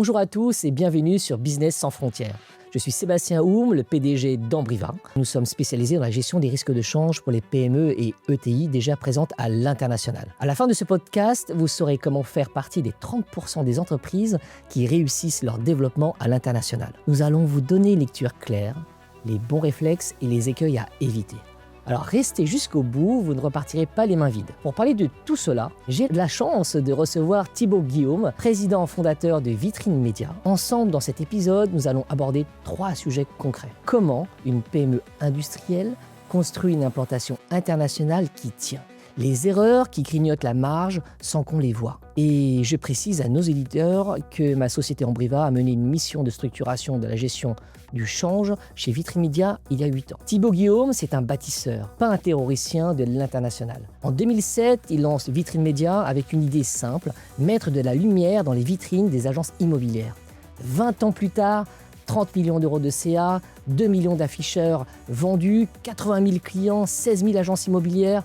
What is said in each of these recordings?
Bonjour à tous et bienvenue sur Business sans frontières. Je suis Sébastien Houm, le PDG d'Ambriva. Nous sommes spécialisés dans la gestion des risques de change pour les PME et ETI déjà présentes à l'international. À la fin de ce podcast, vous saurez comment faire partie des 30% des entreprises qui réussissent leur développement à l'international. Nous allons vous donner une lecture claire, les bons réflexes et les écueils à éviter. Alors restez jusqu'au bout, vous ne repartirez pas les mains vides. Pour parler de tout cela, j'ai la chance de recevoir Thibaut Guillaume, président fondateur de Vitrine Média. Ensemble, dans cet épisode, nous allons aborder 3 sujets concrets. Comment une PME industrielle construit une implantation internationale qui tient. Les erreurs qui grignotent la marge sans qu'on les voie. Et je précise à nos éditeurs que ma société Ambriva a mené une mission de structuration de la gestion du change chez Vitrine Média il y a 8 ans. Thibaut Guillaume, c'est un bâtisseur, pas un théoricien de l'international. En 2007, il lance Vitrine Média avec une idée simple, mettre de la lumière dans les vitrines des agences immobilières. 20 ans plus tard, 30 millions d'euros de CA, 2 millions d'afficheurs vendus, 80 000 clients, 16 000 agences immobilières,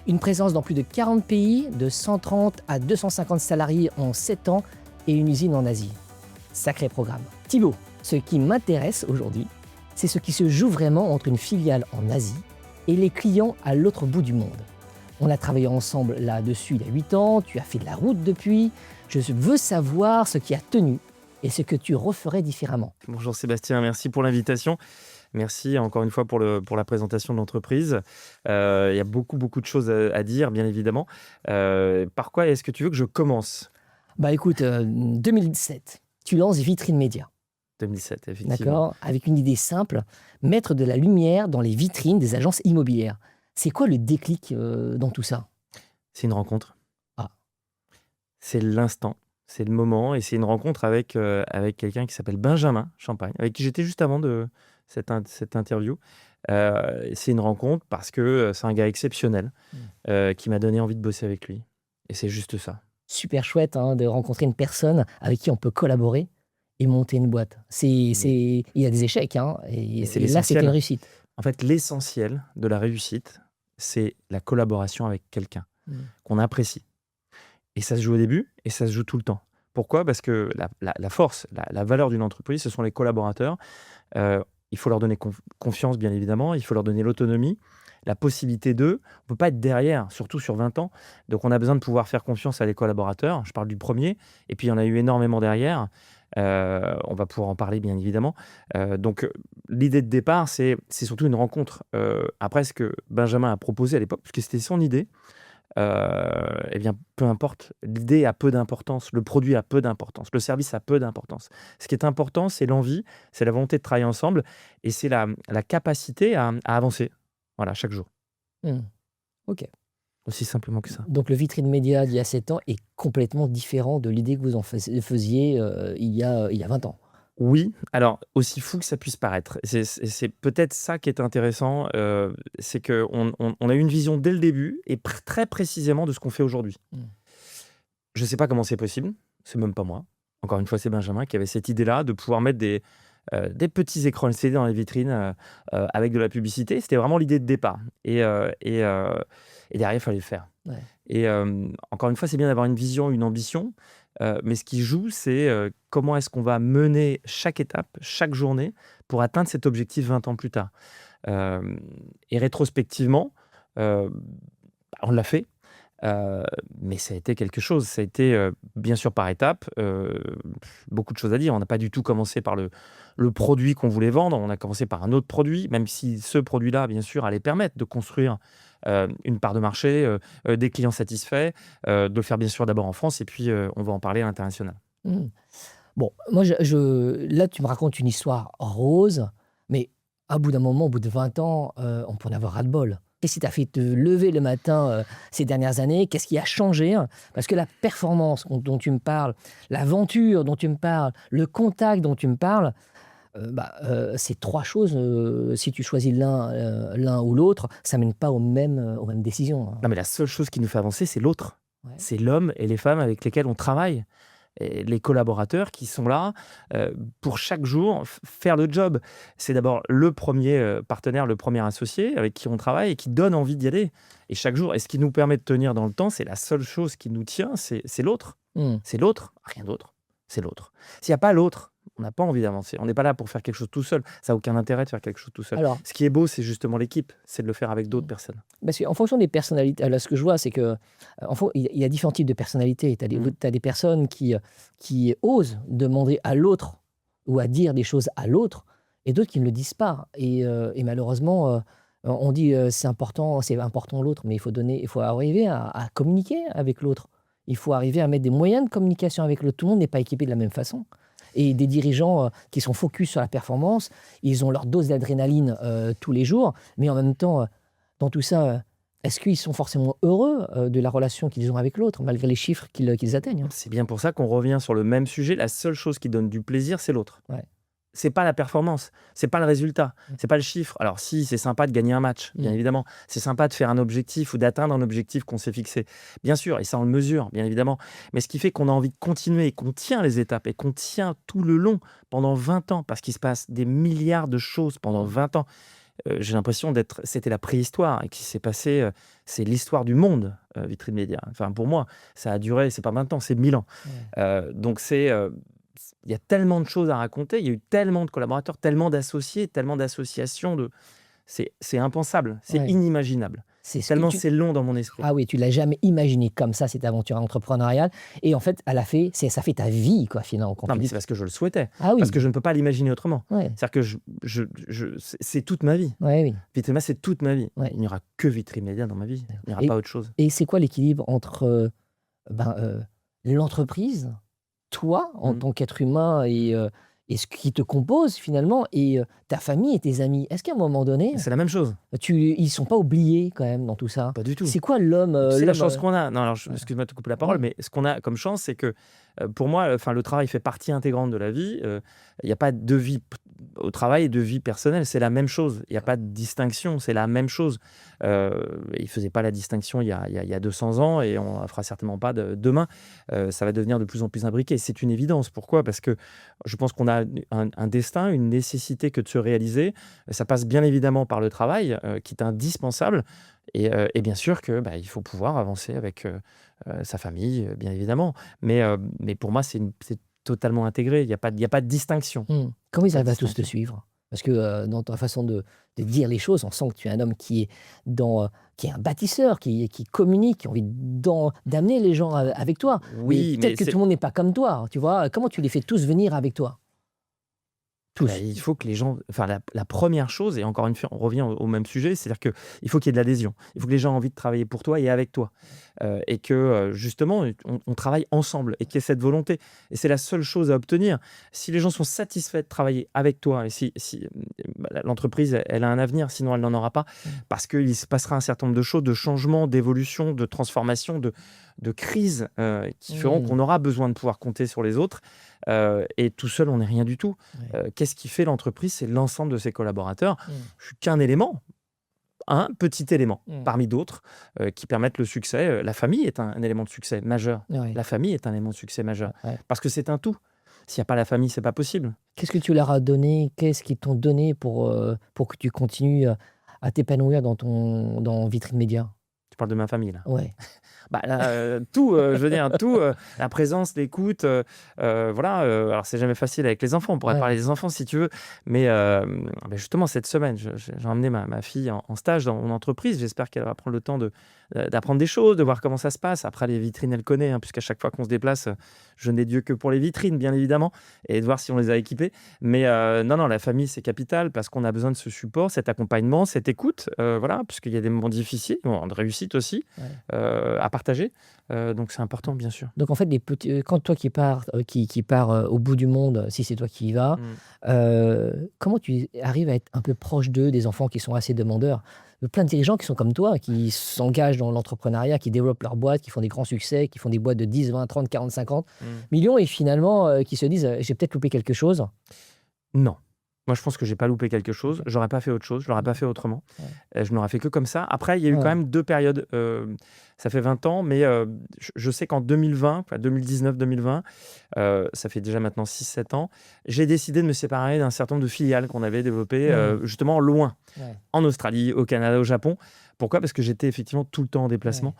une présence dans plus de 40 pays, de 130 à 250 salariés en 7 ans et une usine en Asie. Sacré programme. Thibaut, ce qui m'intéresse aujourd'hui, c'est ce qui se joue vraiment entre une filiale en Asie et les clients à l'autre bout du monde. On a travaillé ensemble là-dessus il y a 8 ans, tu as fait de la route depuis. Je veux savoir ce qui a tenu et ce que tu referais différemment. Bonjour Sébastien, merci pour l'invitation. Merci encore une fois pour la présentation de l'entreprise. Il y a beaucoup de choses à dire, bien évidemment. Par quoi est-ce que tu veux que je commence ? Bah écoute, 2017, tu lances Vitrine Média. 2007, effectivement. D'accord, avec une idée simple, mettre de la lumière dans les vitrines des agences immobilières. C'est quoi le déclic dans tout ça ? C'est une rencontre. Ah. C'est l'instant, c'est le moment, et c'est une rencontre avec quelqu'un qui s'appelle Benjamin Champagne, avec qui j'étais juste avant de cette interview. C'est une rencontre parce que c'est un gars exceptionnel qui m'a donné envie de bosser avec lui. Et c'est juste ça. Super chouette de rencontrer une personne avec qui on peut collaborer et monter une boîte. Il y a des échecs, et c'est là, c'était l'essentiel. une réussite. En fait, l'essentiel de la réussite, c'est la collaboration avec quelqu'un qu'on apprécie. Et ça se joue au début et ça se joue tout le temps. Pourquoi ? Parce que la force, la valeur d'une entreprise, ce sont les collaborateurs. Il faut leur donner confiance, bien évidemment. Il faut leur donner l'autonomie, la possibilité d'eux. On ne peut pas être derrière, surtout sur 20 ans. Donc, on a besoin de pouvoir faire confiance à les collaborateurs. Je parle du premier. Et puis, il y en a eu énormément derrière. On va pouvoir en parler, bien évidemment. Donc, l'idée de départ, c'est surtout une rencontre. Après, ce que Benjamin a proposé à l'époque, puisque c'était son idée, eh bien, peu importe, l'idée a peu d'importance, le produit a peu d'importance, le service a peu d'importance. Ce qui est important, c'est l'envie, c'est la volonté de travailler ensemble et c'est la capacité à avancer, voilà, chaque jour. Ok. Aussi simplement que ça. Donc le Vitrine Média d'il y a 7 ans est complètement différent de l'idée que vous en faisiez il y a 20 ans. Oui, alors aussi fou que ça puisse paraître. C'est peut-être ça qui est intéressant, c'est qu'on a eu une vision dès le début et très précisément de ce qu'on fait aujourd'hui. Je ne sais pas comment c'est possible, c'est même pas moi. Encore une fois, c'est Benjamin qui avait cette idée-là de pouvoir mettre des petits écrans LCD dans les vitrines avec de la publicité. C'était vraiment l'idée de départ. Et derrière, il fallait le faire. Ouais. Et encore une fois, c'est bien d'avoir une vision, une ambition. Mais ce qui joue, c'est comment est-ce qu'on va mener chaque étape, chaque journée pour atteindre cet objectif 20 ans plus tard. Et rétrospectivement, on l'a fait, mais ça a été quelque chose. Ça a été bien sûr par étapes, beaucoup de choses à dire. On n'a pas du tout commencé par le produit qu'on voulait vendre, on a commencé par un autre produit, même si ce produit-là, bien sûr, allait permettre de construire une part de marché, des clients satisfaits, de le faire bien sûr d'abord en France et puis on va en parler à l'international. Bon, moi, là, tu me racontes une histoire rose, mais à bout d'un moment, au bout de 20 ans, on peut en avoir ras-le-bol. Qu'est-ce qui t'a fait te lever le matin ces dernières années ? Qu'est-ce qui a changé ? Parce que la performance dont tu me parles, l'aventure dont tu me parles, le contact dont tu me parles, c'est 3 choses. Si tu choisis l'un ou l'autre, ça ne mène pas aux mêmes décisions. Non, mais la seule chose qui nous fait avancer, c'est l'autre. Ouais. C'est l'homme et les femmes avec lesquels on travaille. Et les collaborateurs qui sont là pour chaque jour faire le job. C'est d'abord le premier partenaire, le premier associé avec qui on travaille et qui donne envie d'y aller. Et chaque jour, et ce qui nous permet de tenir dans le temps, c'est la seule chose qui nous tient, c'est l'autre. C'est l'autre, rien d'autre. c'est l'autre. S'il n'y a pas l'autre, on n'a pas envie d'avancer. On n'est pas là pour faire quelque chose tout seul. Ça n'a aucun intérêt de faire quelque chose tout seul. Alors, Ce qui est beau, c'est justement l'équipe, c'est de le faire avec d'autres personnes. parce qu'en fonction des personnalités, là, ce que je vois, c'est que il y a différents types de personnalités. Tu as des personnes qui osent demander à l'autre ou à dire des choses à l'autre, et d'autres qui ne le disent pas. Et malheureusement, on dit c'est important l'autre, mais il faut arriver à communiquer avec l'autre. Il faut arriver à mettre des moyens de communication avec l'autre. Tout le monde n'est pas équipé de la même façon. Et des dirigeants qui sont focus sur la performance, ils ont leur dose d'adrénaline tous les jours, mais en même temps, dans tout ça, est-ce qu'ils sont forcément heureux de la relation qu'ils ont avec l'autre, malgré les chiffres qu'ils atteignent? C'est bien pour ça qu'on revient sur le même sujet. La seule chose qui donne du plaisir, c'est l'autre. Ouais. C'est pas la performance, c'est pas le résultat, c'est pas le chiffre. Alors si, c'est sympa de gagner un match, bien évidemment. C'est sympa de faire un objectif ou d'atteindre un objectif qu'on s'est fixé. Bien sûr, et ça on le mesure, bien évidemment. Mais ce qui fait qu'on a envie de continuer et qu'on tient les étapes et qu'on tient tout le long pendant 20 ans, parce qu'il se passe des milliards de choses pendant 20 ans. J'ai l'impression c'était la préhistoire et qui s'est passé, c'est l'histoire du monde, Vitrine Média. Enfin pour moi, ça a duré, c'est pas maintenant, c'est 1000 ans. Donc il y a tellement de choses à raconter, il y a eu tellement de collaborateurs, tellement d'associés, tellement d'associations, c'est impensable, c'est inimaginable. Tellement c'est long dans mon esprit. Ah oui, tu l'as jamais imaginé comme ça, cette aventure entrepreneuriale. Et en fait, ça fait ta vie, quoi, finalement. Non, mais c'est parce que je le souhaitais. Ah oui. Parce que je ne peux pas l'imaginer autrement. Ouais. C'est-à-dire que c'est toute ma vie. Ouais, oui. Vitrine Média, c'est toute ma vie. Ouais. Il n'y aura que Vitrine Média dans ma vie. Il n'y aura pas autre chose. Et c'est quoi l'équilibre entre l'entreprise, toi, en tant qu'être humain, et ce qui te compose finalement, et ta famille et tes amis? Est-ce qu'à un moment donné, C'est la même chose. ils sont pas oubliés quand même dans tout ça? Pas du tout. C'est quoi l'homme? C'est la chance qu'on a. Non, alors, excuse-moi de te couper la parole, mais ce qu'on a comme chance, c'est que pour moi, le travail fait partie intégrante de la vie. Il n'y a pas de vie au travail et de vie personnelle. C'est la même chose. Il n'y a pas de distinction. C'est la même chose. Il ne faisait pas la distinction il y a 200 ans et on ne la fera certainement pas demain. Ça va devenir de plus en plus imbriqué. C'est une évidence. Pourquoi? Parce que je pense qu'on a un destin, une nécessité que de se réaliser. Ça passe bien évidemment par le travail, qui est indispensable. Et bien sûr que il faut pouvoir avancer avec sa famille, bien évidemment. Mais pour moi, c'est totalement intégré. Il n'y a pas de distinction. Comment ils arrivent à tous te suivre? Parce que dans ta façon de dire les choses, on sent que tu es un homme qui est un bâtisseur, qui communique, qui a envie d'amener les gens avec toi. Oui, peut-être que tout le monde n'est pas comme toi, tu vois. Comment tu les fais tous venir avec toi? Tous. Il faut que les gens... Enfin, la première chose, et encore une fois, on revient au même sujet, c'est-à-dire qu'il faut qu'il y ait de l'adhésion. Il faut que les gens aient envie de travailler pour toi et avec toi. Et que, justement, on travaille ensemble et qu'il y ait cette volonté. Et c'est la seule chose à obtenir. Si les gens sont satisfaits de travailler avec toi, et si l'entreprise, elle a un avenir, sinon elle n'en aura pas, parce qu'il se passera un certain nombre de choses, de changements, d'évolutions, de transformations, de crises qui feront qu'on aura besoin de pouvoir compter sur les autres. Et tout seul, on n'est rien du tout. Qu'est-ce qui fait l'entreprise? C'est l'ensemble de ses collaborateurs. Je suis qu'un élément, un petit élément parmi d'autres qui permettent le succès. La famille est un élément de succès majeur. La famille est un élément de succès majeur. Parce que c'est un tout. S'il n'y a pas la famille, c'est pas possible. Qu'est-ce que tu leur as donné? Qu'est-ce qu'ils t'ont donné pour que tu continues à t'épanouir dans Vitrine Média? Tu parles de ma famille, là. Ouais. Tout, je veux dire, tout, la présence, l'écoute, voilà. Alors, c'est jamais facile avec les enfants. On pourrait parler des enfants si tu veux. Mais justement, cette semaine, j'ai emmené ma fille en stage dans mon entreprise. J'espère qu'elle va prendre le temps d'apprendre des choses, de voir comment ça se passe. Après, les vitrines, elle connaît, hein, puisqu'à chaque fois qu'on se déplace, je n'ai Dieu que pour les vitrines, bien évidemment, et de voir si on les a équipées. Mais non, la famille, c'est capital parce qu'on a besoin de ce support, cet accompagnement, cette écoute, voilà, puisqu'il y a des moments difficiles, de réussite aussi, à partager. Donc, c'est important, bien sûr. Donc, en fait, quand toi qui pars au bout du monde, si c'est toi qui y vas, comment tu arrives à être un peu proche d'eux, des enfants qui sont assez demandeurs? Plein de dirigeants qui sont comme toi, qui s'engagent dans l'entrepreneuriat, qui développent leur boîte, qui font des grands succès, qui font des boîtes de 10, 20, 30, 40, 50 millions et finalement qui se disent j'ai peut-être loupé quelque chose. Non. Moi, je pense que j'ai pas loupé quelque chose. J'aurais pas fait autre chose. Je l'aurais pas fait autrement. Je n'aurais fait que comme ça. Après, il y a eu quand même 2 périodes. Ça fait 20 ans, mais je sais qu'en 2020, 2019-2020, ça fait déjà maintenant 6-7 ans, j'ai décidé de me séparer d'un certain nombre de filiales qu'on avait développées justement loin, en Australie, au Canada, au Japon. Pourquoi? Parce que j'étais effectivement tout le temps en déplacement.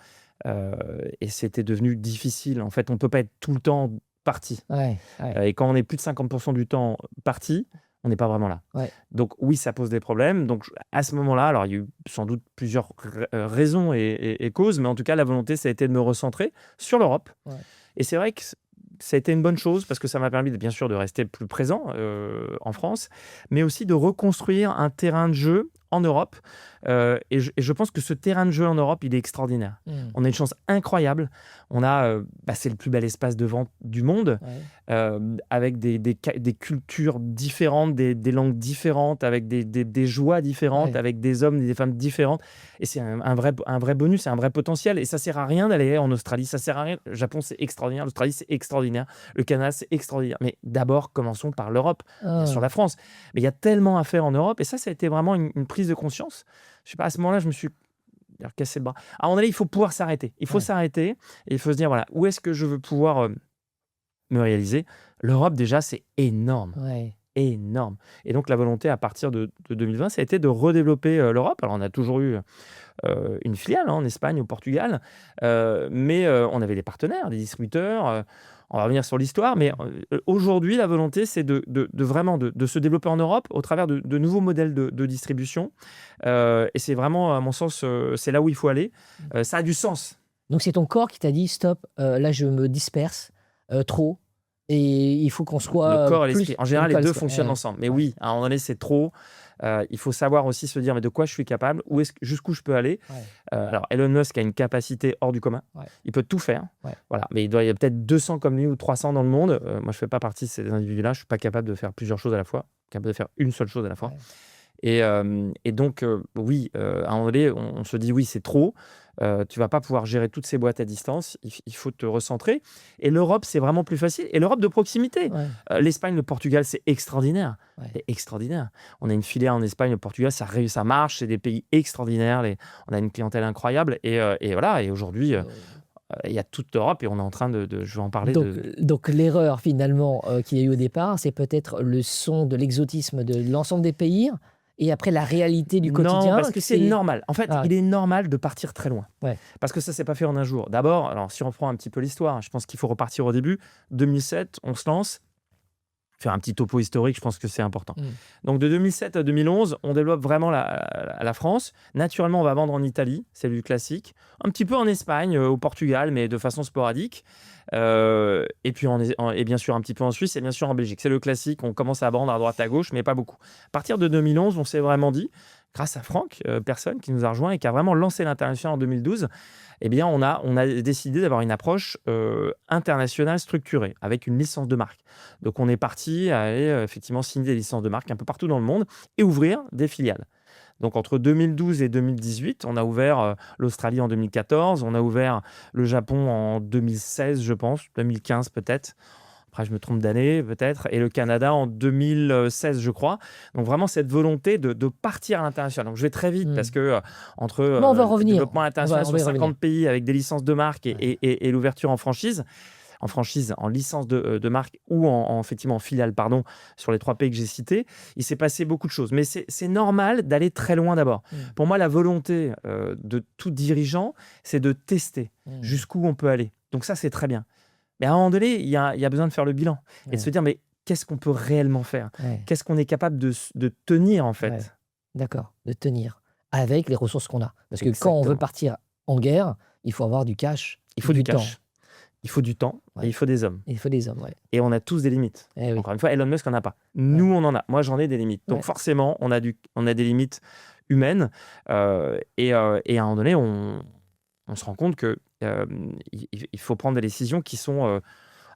Et c'était devenu difficile. En fait, on peut pas être tout le temps parti. Ouais, ouais. Et quand on est plus de 50% du temps parti, on n'est pas vraiment là. Ouais. Donc oui, ça pose des problèmes. Donc à ce moment-là, alors il y a eu sans doute plusieurs raisons et causes, mais en tout cas, la volonté, ça a été de me recentrer sur l'Europe. Ouais. Et c'est vrai que ça a été une bonne chose parce que ça m'a permis, bien sûr, de rester plus présent en France, mais aussi de reconstruire un terrain de jeu en Europe. Et je pense que ce terrain de jeu en Europe, il est extraordinaire. On a une chance incroyable. On a, c'est le plus bel espace de vente du monde, avec des cultures différentes, des langues différentes, avec des joies différentes, avec des hommes et des femmes différentes. Et c'est un vrai bonus, c'est un vrai potentiel. Et ça sert à rien d'aller en Australie, ça sert à rien. Le Japon, c'est extraordinaire. L'Australie, c'est extraordinaire. Le Canada, c'est extraordinaire. Mais d'abord, commençons par l'Europe, bien sûr la France. Mais il y a tellement à faire en Europe. Et ça a été vraiment une prise de conscience. Je sais pas, à ce moment-là, je me suis cassé le bras. À un moment donné, il faut pouvoir s'arrêter. Il faut s'arrêter et il faut se dire, voilà, où est-ce que je veux pouvoir me réaliser. L'Europe, déjà, c'est énorme. Énorme. Et donc, la volonté, à partir de 2020, ça a été de redévelopper l'Europe. Alors, on a toujours eu une filiale en Espagne, au Portugal, mais on avait des partenaires, des distributeurs. On va revenir sur l'histoire, mais aujourd'hui, la volonté, c'est de vraiment de se développer en Europe au travers de nouveaux modèles de distribution. Et c'est vraiment, à mon sens, c'est là où il faut aller. Ça a du sens. Donc, c'est ton corps qui t'a dit, stop, là, je me disperse trop, et il faut qu'on soit le corps et plus... l'esprit. En général, les deux fonctionnent ensemble. Mais oui, à un moment donné, c'est trop. Il faut savoir aussi se dire mais de quoi je suis capable, jusqu'où je peux aller. Alors Elon Musk a une capacité hors du commun. Il peut tout faire. Voilà. Mais il y a peut-être 200 comme lui ou 300 dans le monde. Moi, je ne fais pas partie de ces individus-là. Je ne suis pas capable de faire plusieurs choses à la fois. Capable de faire une seule chose à la fois. Et donc, oui, à un moment donné, on se dit oui, c'est trop. Tu ne vas pas pouvoir gérer toutes ces boîtes à distance. Il faut te recentrer. Et l'Europe, c'est vraiment plus facile. Et l'Europe de proximité. L'Espagne, le Portugal, c'est extraordinaire. C'est extraordinaire. On a une filière en Espagne, au Portugal, ça marche. C'est des pays extraordinaires. On a une clientèle incroyable. Et voilà. Et aujourd'hui, il y a toute l'Europe et on est en train je vais en parler. Donc l'erreur, finalement, qu'il y a eu au départ, c'est peut-être le son de l'exotisme de l'ensemble des pays. Et après, la réalité du quotidien. Non, parce que c'est normal. En fait, il est normal de partir très loin. Parce que ça ne s'est pas fait en un jour. D'abord, alors si on prend un petit peu l'histoire, je pense qu'il faut repartir au début. 2007, on se lance. Faire un petit topo historique, je pense que c'est important. Donc, de 2007 à 2011, on développe vraiment la France. Naturellement, on va vendre en Italie, c'est du classique. Un petit peu en Espagne, au Portugal, mais de façon sporadique. Et puis, et bien sûr, un petit peu en Suisse et bien sûr en Belgique. C'est le classique, on commence à vendre à droite, à gauche, mais pas beaucoup. À partir de 2011, on s'est vraiment dit, grâce à Franck, personne qui nous a rejoint et qui a vraiment lancé l'international en 2012, eh bien, on a décidé d'avoir une approche internationale structurée, avec une licence de marque. Donc, on est parti à aller effectivement signer des licences de marque un peu partout dans le monde et ouvrir des filiales. Donc, entre 2012 et 2018, on a ouvert l'Australie en 2014, on a ouvert le Japon en 2016, je pense, 2015 peut-être. Après, je me trompe d'année, peut-être. Et le Canada en 2016, je crois. Donc, vraiment, cette volonté de partir à l'international. Donc, je vais très vite parce que entre le développement international sur 50 pays avec des licences de marque et l'ouverture en franchise, en licence de marque ou effectivement en filiale, sur les 3 pays que j'ai cités, il s'est passé beaucoup de choses. Mais c'est normal d'aller très loin d'abord. Pour moi, la volonté de tout dirigeant, c'est de tester jusqu'où on peut aller. Donc, ça, c'est très bien. Mais à un moment donné, il y a besoin de faire le bilan et de se dire, mais qu'est-ce qu'on peut réellement faire ? Qu'est-ce qu'on est capable de tenir, en fait ? D'accord, de tenir avec les ressources qu'on a. Parce que quand on veut partir en guerre, il faut avoir du cash. Il faut du cash. Il faut du temps et il faut des hommes. Il faut des hommes, Et on a tous des limites. Encore une fois, Elon Musk n'en a pas. Nous, on en a. Moi, j'en ai des limites. Donc forcément, on a des limites humaines. Et à un moment donné, on se rend compte que il faut prendre des décisions qui sont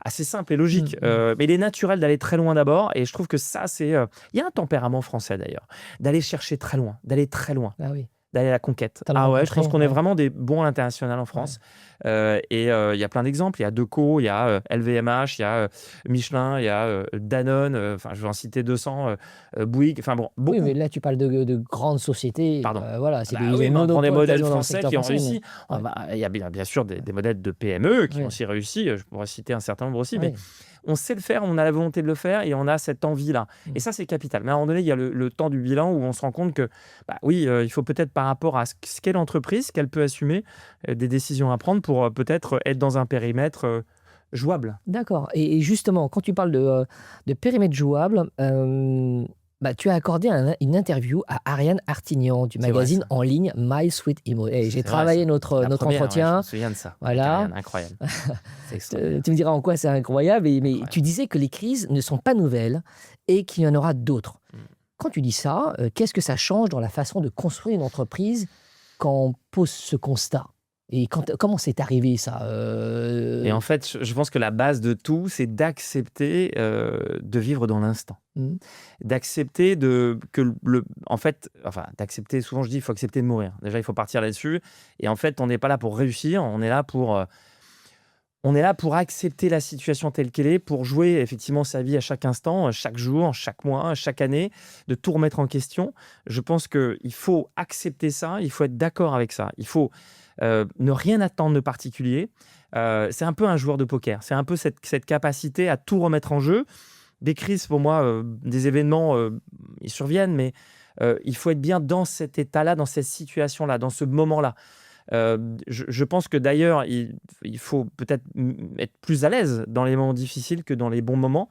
assez simples et logiques. Mais il est naturel d'aller très loin d'abord. Et je trouve que ça, c'est... Il y a un tempérament français, d'ailleurs, d'aller chercher très loin, d'aller très loin. Ah oui. D'aller à la conquête. Je pense qu'on est vraiment des bons à l'international en France. Et il y a plein d'exemples. Il y a Deco, il y a LVMH, il y a Michelin, il y a Danone. Je vais en citer 200. Bouygues. Beaucoup. Oui, mais là, tu parles de grandes sociétés. Pardon. Voilà, c'est on prend des modèles français qui ont réussi. Il y a bien sûr des modèles de PME qui ont aussi réussi. Je pourrais citer un certain nombre aussi. Mais on sait le faire, on a la volonté de le faire et on a cette envie-là. Et ça, c'est capital. Mais à un moment donné, il y a le temps du bilan où on se rend compte que, il faut peut-être par rapport à ce qu'est l'entreprise, qu'elle peut assumer, des décisions à prendre pour peut-être être dans un périmètre jouable. D'accord. Et justement, quand tu parles de périmètre jouable, tu as accordé une interview à Ariane Artignan du C'est vrai, magazine ça. en ligne My Sweet Emo. Et j'ai C'est vrai, travaillé ça. notre La première, je entretien. me souviens de ça. Avec Voilà. Ariane, incroyable. C'est extraordinaire. Tu me diras en quoi c'est incroyable. Mais Incroyable. tu disais que les crises ne sont pas nouvelles et qu'il y en aura d'autres. Quand tu dis ça, qu'est-ce que ça change dans la façon de construire une entreprise quand on pose ce constat? Et comment c'est arrivé ça? Et en fait, je pense que la base de tout, c'est d'accepter de vivre dans l'instant. D'accepter d'accepter, souvent je dis, il faut accepter de mourir. Déjà, il faut partir là-dessus. Et en fait, on n'est pas là pour réussir, on est là pour accepter la situation telle qu'elle est, pour jouer effectivement sa vie à chaque instant, chaque jour, chaque mois, chaque année, de tout remettre en question. Je pense qu'il faut accepter ça, il faut être d'accord avec ça. Il faut ne rien attendre de particulier. C'est un peu un joueur de poker. C'est un peu cette capacité à tout remettre en jeu. Des crises, pour moi, des événements, ils surviennent, mais il faut être bien dans cet état-là, dans cette situation-là, dans ce moment-là. Je pense que d'ailleurs, il faut peut-être être plus à l'aise dans les moments difficiles que dans les bons moments.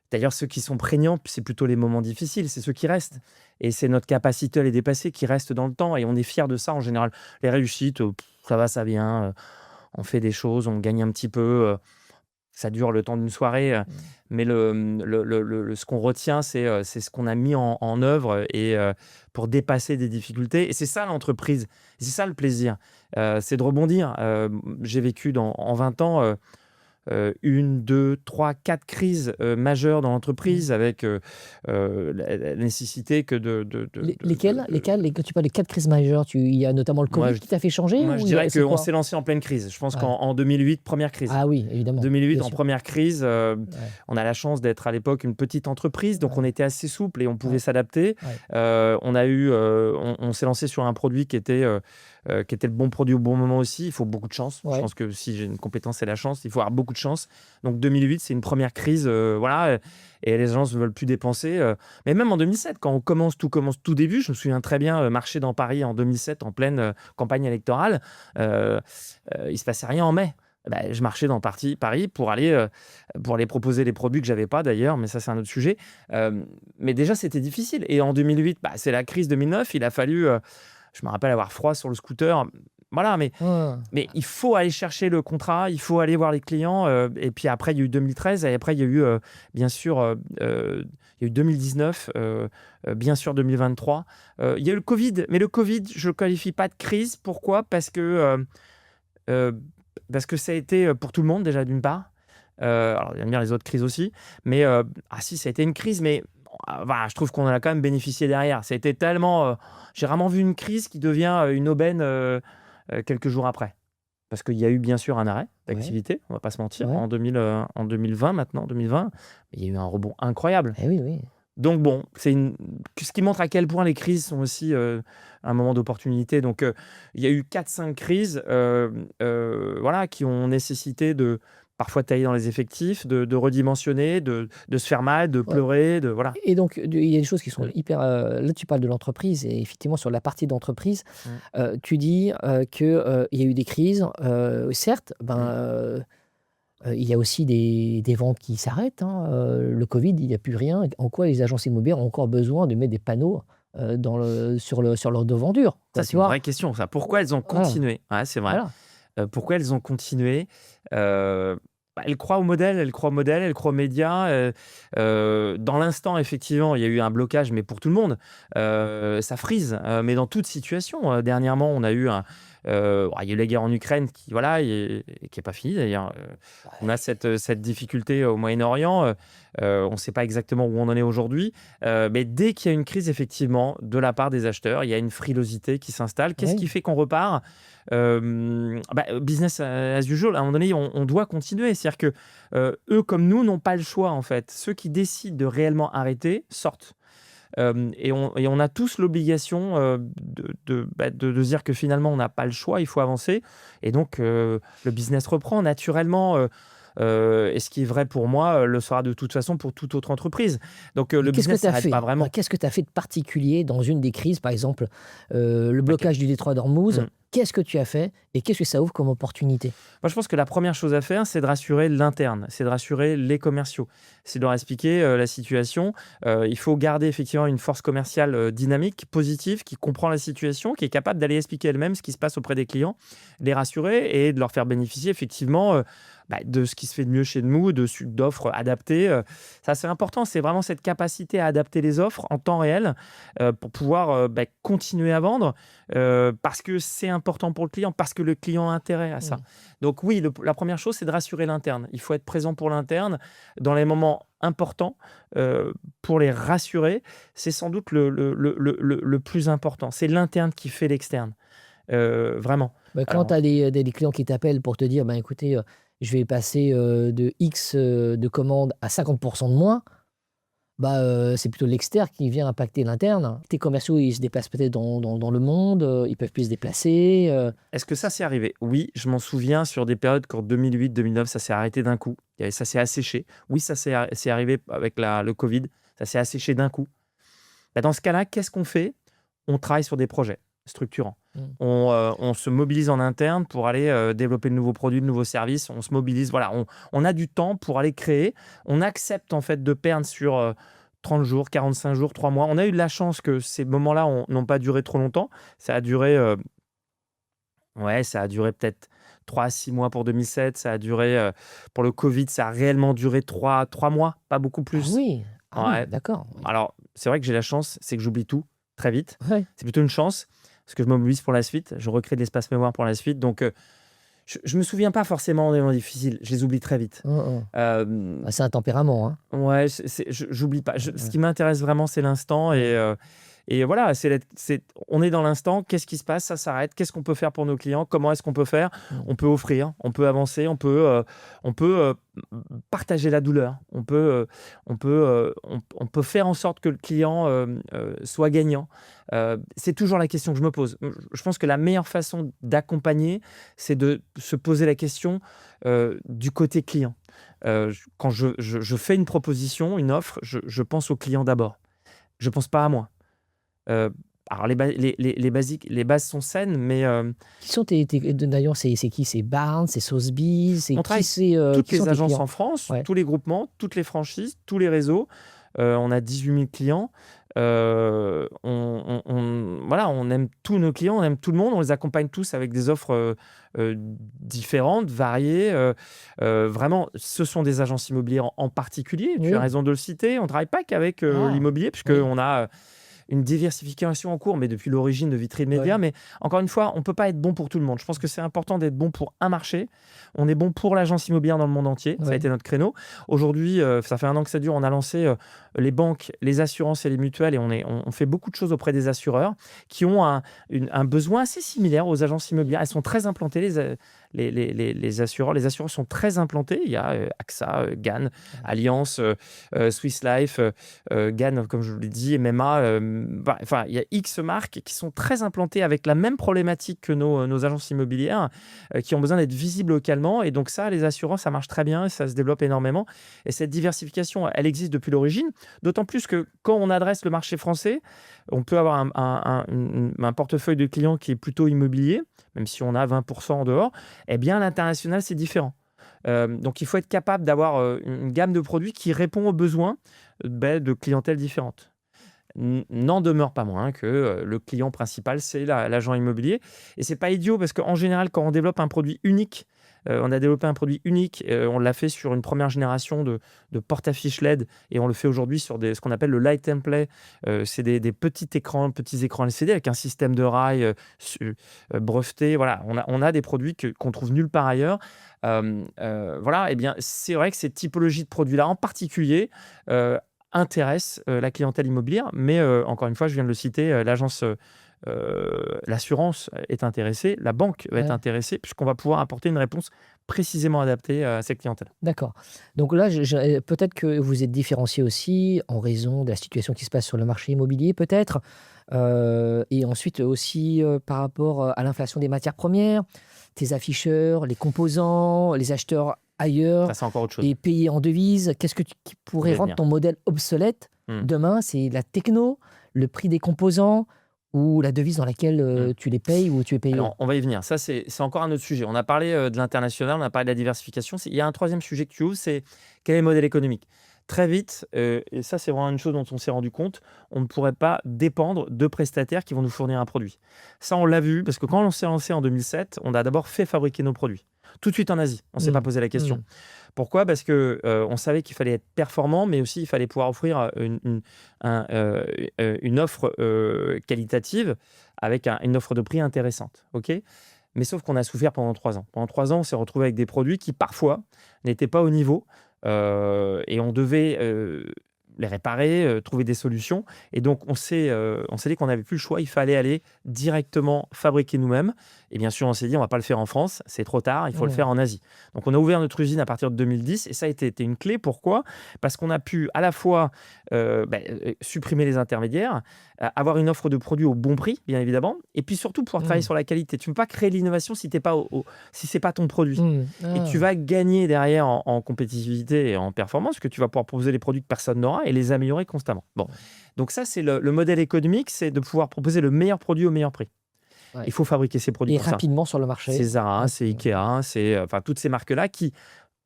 D'ailleurs, ceux qui sont prégnants, c'est plutôt les moments difficiles, c'est ceux qui restent. Et c'est notre capacité à les dépasser qui reste dans le temps. Et on est fiers de ça en général. Les réussites, ça va, ça vient. On fait des choses, on gagne un petit peu. Ça dure le temps d'une soirée. Mais ce qu'on retient, c'est ce qu'on a mis en œuvre pour dépasser des difficultés. Et c'est ça l'entreprise. Et c'est ça le plaisir. C'est de rebondir. J'ai vécu en 20 ans... 1, 2, 3, 4 crises majeures dans l'entreprise avec la nécessité que Lesquelles? Quand tu parles de 4 crises majeures, il y a notamment le Covid qui t'a fait changer? Moi, je dirais qu'on s'est lancé en pleine crise. Je pense qu'en 2008, première crise. Ah oui, évidemment. 2008, en première crise, on a la chance d'être à l'époque une petite entreprise, donc on était assez souple et on pouvait s'adapter. On s'est lancé sur un produit qui était le bon produit au bon moment aussi. Il faut beaucoup de chance. Je pense que si j'ai une compétence, c'est la chance. Il faut avoir beaucoup de chance. Donc 2008, c'est une première crise, voilà, et les gens ne veulent plus dépenser. Mais même en 2007, quand tout commence tout début, je me souviens très bien, marcher dans Paris en 2007, en pleine campagne électorale, il se passait rien en mai. Je marchais dans Paris pour aller proposer les produits que j'avais pas d'ailleurs, mais ça c'est un autre sujet. Mais déjà c'était difficile. Et en 2008, c'est la crise 2009. Il a fallu, je me rappelle avoir froid sur le scooter. Voilà, mais il faut aller chercher le contrat, il faut aller voir les clients. Et puis après, il y a eu 2013, et après, il y a eu, bien sûr, il y a eu 2019, bien sûr 2023. Il y a eu le Covid, mais le Covid, je ne le qualifie pas de crise. Pourquoi ? Parce que ça a été pour tout le monde, déjà, d'une part. Alors, il y a bien les autres crises aussi. Mais, si, ça a été une crise, mais je trouve qu'on en a quand même bénéficié derrière. Ça a été tellement... j'ai vraiment vu une crise qui devient une aubaine quelques jours après. Parce qu'il y a eu bien sûr un arrêt d'activité, on ne va pas se mentir, en 2020 maintenant, 2020. Il y a eu un rebond incroyable. Oui. Donc bon, c'est ce qui montre à quel point les crises sont aussi un moment d'opportunité. Donc il y a eu 4-5 crises qui ont nécessité de parfois tailler dans les effectifs, de redimensionner, de se faire mal, de pleurer, voilà. Et donc, il y a des choses qui sont hyper... là, tu parles de l'entreprise, et effectivement, sur la partie d'entreprise, tu dis qu'il y a eu des crises. Certes, il y a aussi des ventes qui s'arrêtent. Le Covid, il n'y a plus rien. En quoi les agences immobilières ont encore besoin de mettre des panneaux sur leur devanture? Ça, c'est une vraie question, ça. Pourquoi elles ont continué? Ouais, c'est vrai. Voilà. Pourquoi elles ont continué? Elle croit au modèle, elle croit aux médias. Dans l'instant, effectivement, il y a eu un blocage, mais pour tout le monde, ça frise. Mais dans toute situation, dernièrement, on a eu il y a eu la guerre en Ukraine qui est pas finie d'ailleurs. On a cette difficulté au Moyen-Orient. On ne sait pas exactement où on en est aujourd'hui. Mais dès qu'il y a une crise, effectivement, de la part des acheteurs, il y a une frilosité qui s'installe. Qu'est-ce qui fait qu'on repart? Business as usual, à un moment donné, on doit continuer. C'est-à-dire que eux, comme nous, n'ont pas le choix, en fait. Ceux qui décident de réellement arrêter sortent. Et on a tous l'obligation de dire que finalement, on n'a pas le choix, il faut avancer. Et donc, le business reprend naturellement. Et ce qui est vrai pour moi le sera de toute façon pour toute autre entreprise. Donc le Qu'est-ce que business tu as s'arrête fait? pas vraiment. Qu'est-ce que tu as fait de particulier dans une des crises, par exemple, le Ok. blocage du détroit d'Ormuz? Mm. Qu'est-ce que tu as fait et qu'est-ce que ça ouvre comme opportunité? Moi, je pense que la première chose à faire, c'est de rassurer l'interne, c'est de rassurer les commerciaux, c'est de leur expliquer la situation. Il faut garder effectivement une force commerciale dynamique, positive, qui comprend la situation, qui est capable d'aller expliquer elle-même ce qui se passe auprès des clients, les rassurer et de leur faire bénéficier effectivement de ce qui se fait de mieux chez nous, d'offres adaptées. Ça, c'est important. C'est vraiment cette capacité à adapter les offres en temps réel pour pouvoir continuer à vendre parce que c'est important pour le client, parce que le client a intérêt à ça. Mm. Donc oui, la première chose, c'est de rassurer l'interne. Il faut être présent pour l'interne dans les moments importants pour les rassurer. C'est sans doute le plus important. C'est l'interne qui fait l'externe. Vraiment. Quand tu Alors, as des clients qui t'appellent pour te dire, ben, écoutez, je vais passer de X de commandes à 50% de moins, c'est plutôt l'externe qui vient impacter l'interne. Tes commerciaux, ils se déplacent peut-être dans le monde, ils peuvent plus se déplacer. est-ce que ça s'est arrivé? Oui, je m'en souviens sur des périodes qu'en 2008-2009, ça s'est arrêté d'un coup. Ça s'est asséché. Oui, ça c'est arrivé avec le Covid. Ça s'est asséché d'un coup. Dans ce cas-là, qu'est-ce qu'on fait? On travaille sur des projets structurants. Mm. On se mobilise en interne pour aller développer de nouveaux produits, de nouveaux services. On se mobilise. Voilà, on a du temps pour aller créer. On accepte en fait de perdre sur 30 jours, 45 jours, 3 mois. On a eu de la chance que ces moments-là n'ont pas duré trop longtemps. Ça a duré, ça a duré peut-être 3 à 6 mois pour 2007. Ça a duré, pour le Covid, ça a réellement duré 3 mois, pas beaucoup Ah plus. oui, Ouais. d'accord. Oui. Alors, c'est vrai que j'ai la chance, c'est que j'oublie tout très vite. Ouais. C'est plutôt une chance, parce que je me mobilise pour la suite, je recrée de l'espace mémoire pour la suite. Donc, je ne me souviens pas forcément des moments difficiles, je les oublie très vite. Euh, C'est un tempérament. Hein. ouais, j'oublie pas. Ce qui m'intéresse vraiment, c'est l'instant. Et voilà, on est dans l'instant. Qu'est-ce qui se passe? Ça s'arrête. Qu'est-ce qu'on peut faire pour nos clients? Comment est-ce qu'on peut faire? On peut offrir, on peut avancer, on peut partager la douleur. On peut faire en sorte que le client soit gagnant. C'est toujours la question que je me pose. Je pense que la meilleure façon d'accompagner, c'est de se poser la question du côté client. Quand je fais une proposition, une offre, je pense au client d'abord. Je ne pense pas à moi. Alors les bases sont saines, mais Qui sont d'ailleurs, c'est qui? C'est Barnes, c'est Sotheby's, c'est on qui? travaille C'est toutes qui sont les tes agences clients? en France, Ouais. tous les groupements, toutes les franchises, tous les réseaux. On a 18 000 clients. Voilà, on aime tous nos clients, on aime tout le monde, on les accompagne tous avec des offres différentes, variées. Vraiment, ce sont des agences immobilières en particulier. Tu as Oui. raison de le citer. On ne travaille pas qu'avec Ah, l'immobilier, oui. puisqu'on a une diversification en cours, mais depuis l'origine de Vitrine Média. Ouais. Mais encore une fois, on ne peut pas être bon pour tout le monde. Je pense que c'est important d'être bon pour un marché. On est bon pour l'agence immobilière dans le monde entier. Ça a Ouais. été notre créneau. Aujourd'hui, ça fait 1 an que ça dure. On a lancé les banques, les assurances et les mutuelles et on fait beaucoup de choses auprès des assureurs qui ont un besoin assez similaire aux agences immobilières. Elles sont très implantées, les assureurs. Les assureurs sont très implantés. Il y a AXA, GAN, Allianz, Swiss Life, GAN, comme je vous l'ai dit, MMA. Enfin, il y a X marques qui sont très implantées avec la même problématique que nos agences immobilières, qui ont besoin d'être visibles localement. Et donc ça, les assurances, ça marche très bien et ça se développe énormément. Et cette diversification, elle existe depuis l'origine. D'autant plus que quand on adresse le marché français, on peut avoir un portefeuille de clients qui est plutôt immobilier, même si on a 20% en dehors. Eh bien, à l'international, c'est différent. Donc, il faut être capable d'avoir une gamme de produits qui répond aux besoins de clientèle différentes. N'en demeure pas moins que le client principal, c'est l'agent immobilier. Et c'est pas idiot parce qu'en général, quand on développe un produit unique, on a développé un produit unique, on l'a fait sur une première génération de porte-affiches LED et on le fait aujourd'hui sur ce qu'on appelle le Light and Play. C'est des petits écrans LCD avec un système de rail breveté. Voilà, on a des produits qu'on trouve nulle part ailleurs. Voilà, et bien c'est vrai que ces typologies de produits-là en particulier intéresse la clientèle immobilière, mais encore une fois, je viens de le citer, l'assurance est intéressée, la banque va être Ouais. intéressée, puisqu'on va pouvoir apporter une réponse précisément adaptée à cette clientèle. D'accord. Donc là, peut-être que vous êtes différencié aussi en raison de la situation qui se passe sur le marché immobilier, peut-être, et ensuite aussi par rapport à l'inflation des matières premières, tes afficheurs, les composants, les acheteurs ailleurs Ça, c'est encore autre chose. et payer en devise. Qu'est-ce qui pourrait rendre ton modèle obsolète demain? C'est la techno, le prix des composants ou la devise dans laquelle tu les payes ou tu es payé? Alors, on va y venir. Ça, c'est encore un autre sujet. On a parlé de l'international, on a parlé de la diversification. Il y a un troisième sujet que tu ouvres, c'est quel est le modèle économique. Très vite, et ça, c'est vraiment une chose dont on s'est rendu compte, on ne pourrait pas dépendre de prestataires qui vont nous fournir un produit. Ça, on l'a vu, parce que quand on s'est lancé en 2007, on a d'abord fait fabriquer nos produits. Tout de suite en Asie. On ne s'est pas posé la question. Pourquoi? Parce qu'on savait qu'il fallait être performant, mais aussi il fallait pouvoir offrir une offre qualitative avec une offre de prix intéressante. Okay, mais sauf qu'on a souffert pendant 3 ans. Pendant 3 ans, on s'est retrouvé avec des produits qui, parfois, n'étaient pas au niveau et on devait les réparer, trouver des solutions. Et donc, on s'est dit qu'on n'avait plus le choix. Il fallait aller directement fabriquer nous-mêmes. Et bien sûr, on s'est dit, on ne va pas le faire en France. C'est trop tard. Il faut le faire en Asie. Donc, on a ouvert notre usine à partir de 2010. Et ça a été une clé. Pourquoi? Parce qu'on a pu à la fois supprimer les intermédiaires, avoir une offre de produits au bon prix, bien évidemment. Et puis surtout, pouvoir travailler sur la qualité. Tu ne peux pas créer l'innovation si ce n'est pas ton produit. Et tu vas gagner derrière en compétitivité et en performance, parce que tu vas pouvoir proposer des produits que personne n'aura et les améliorer constamment. Bon. Donc ça, c'est le modèle économique, c'est de pouvoir proposer le meilleur produit au meilleur prix. Ouais. Il faut fabriquer ces produits et rapidement sur le marché. C'est Zara, c'est Ikea, c'est toutes ces marques-là qui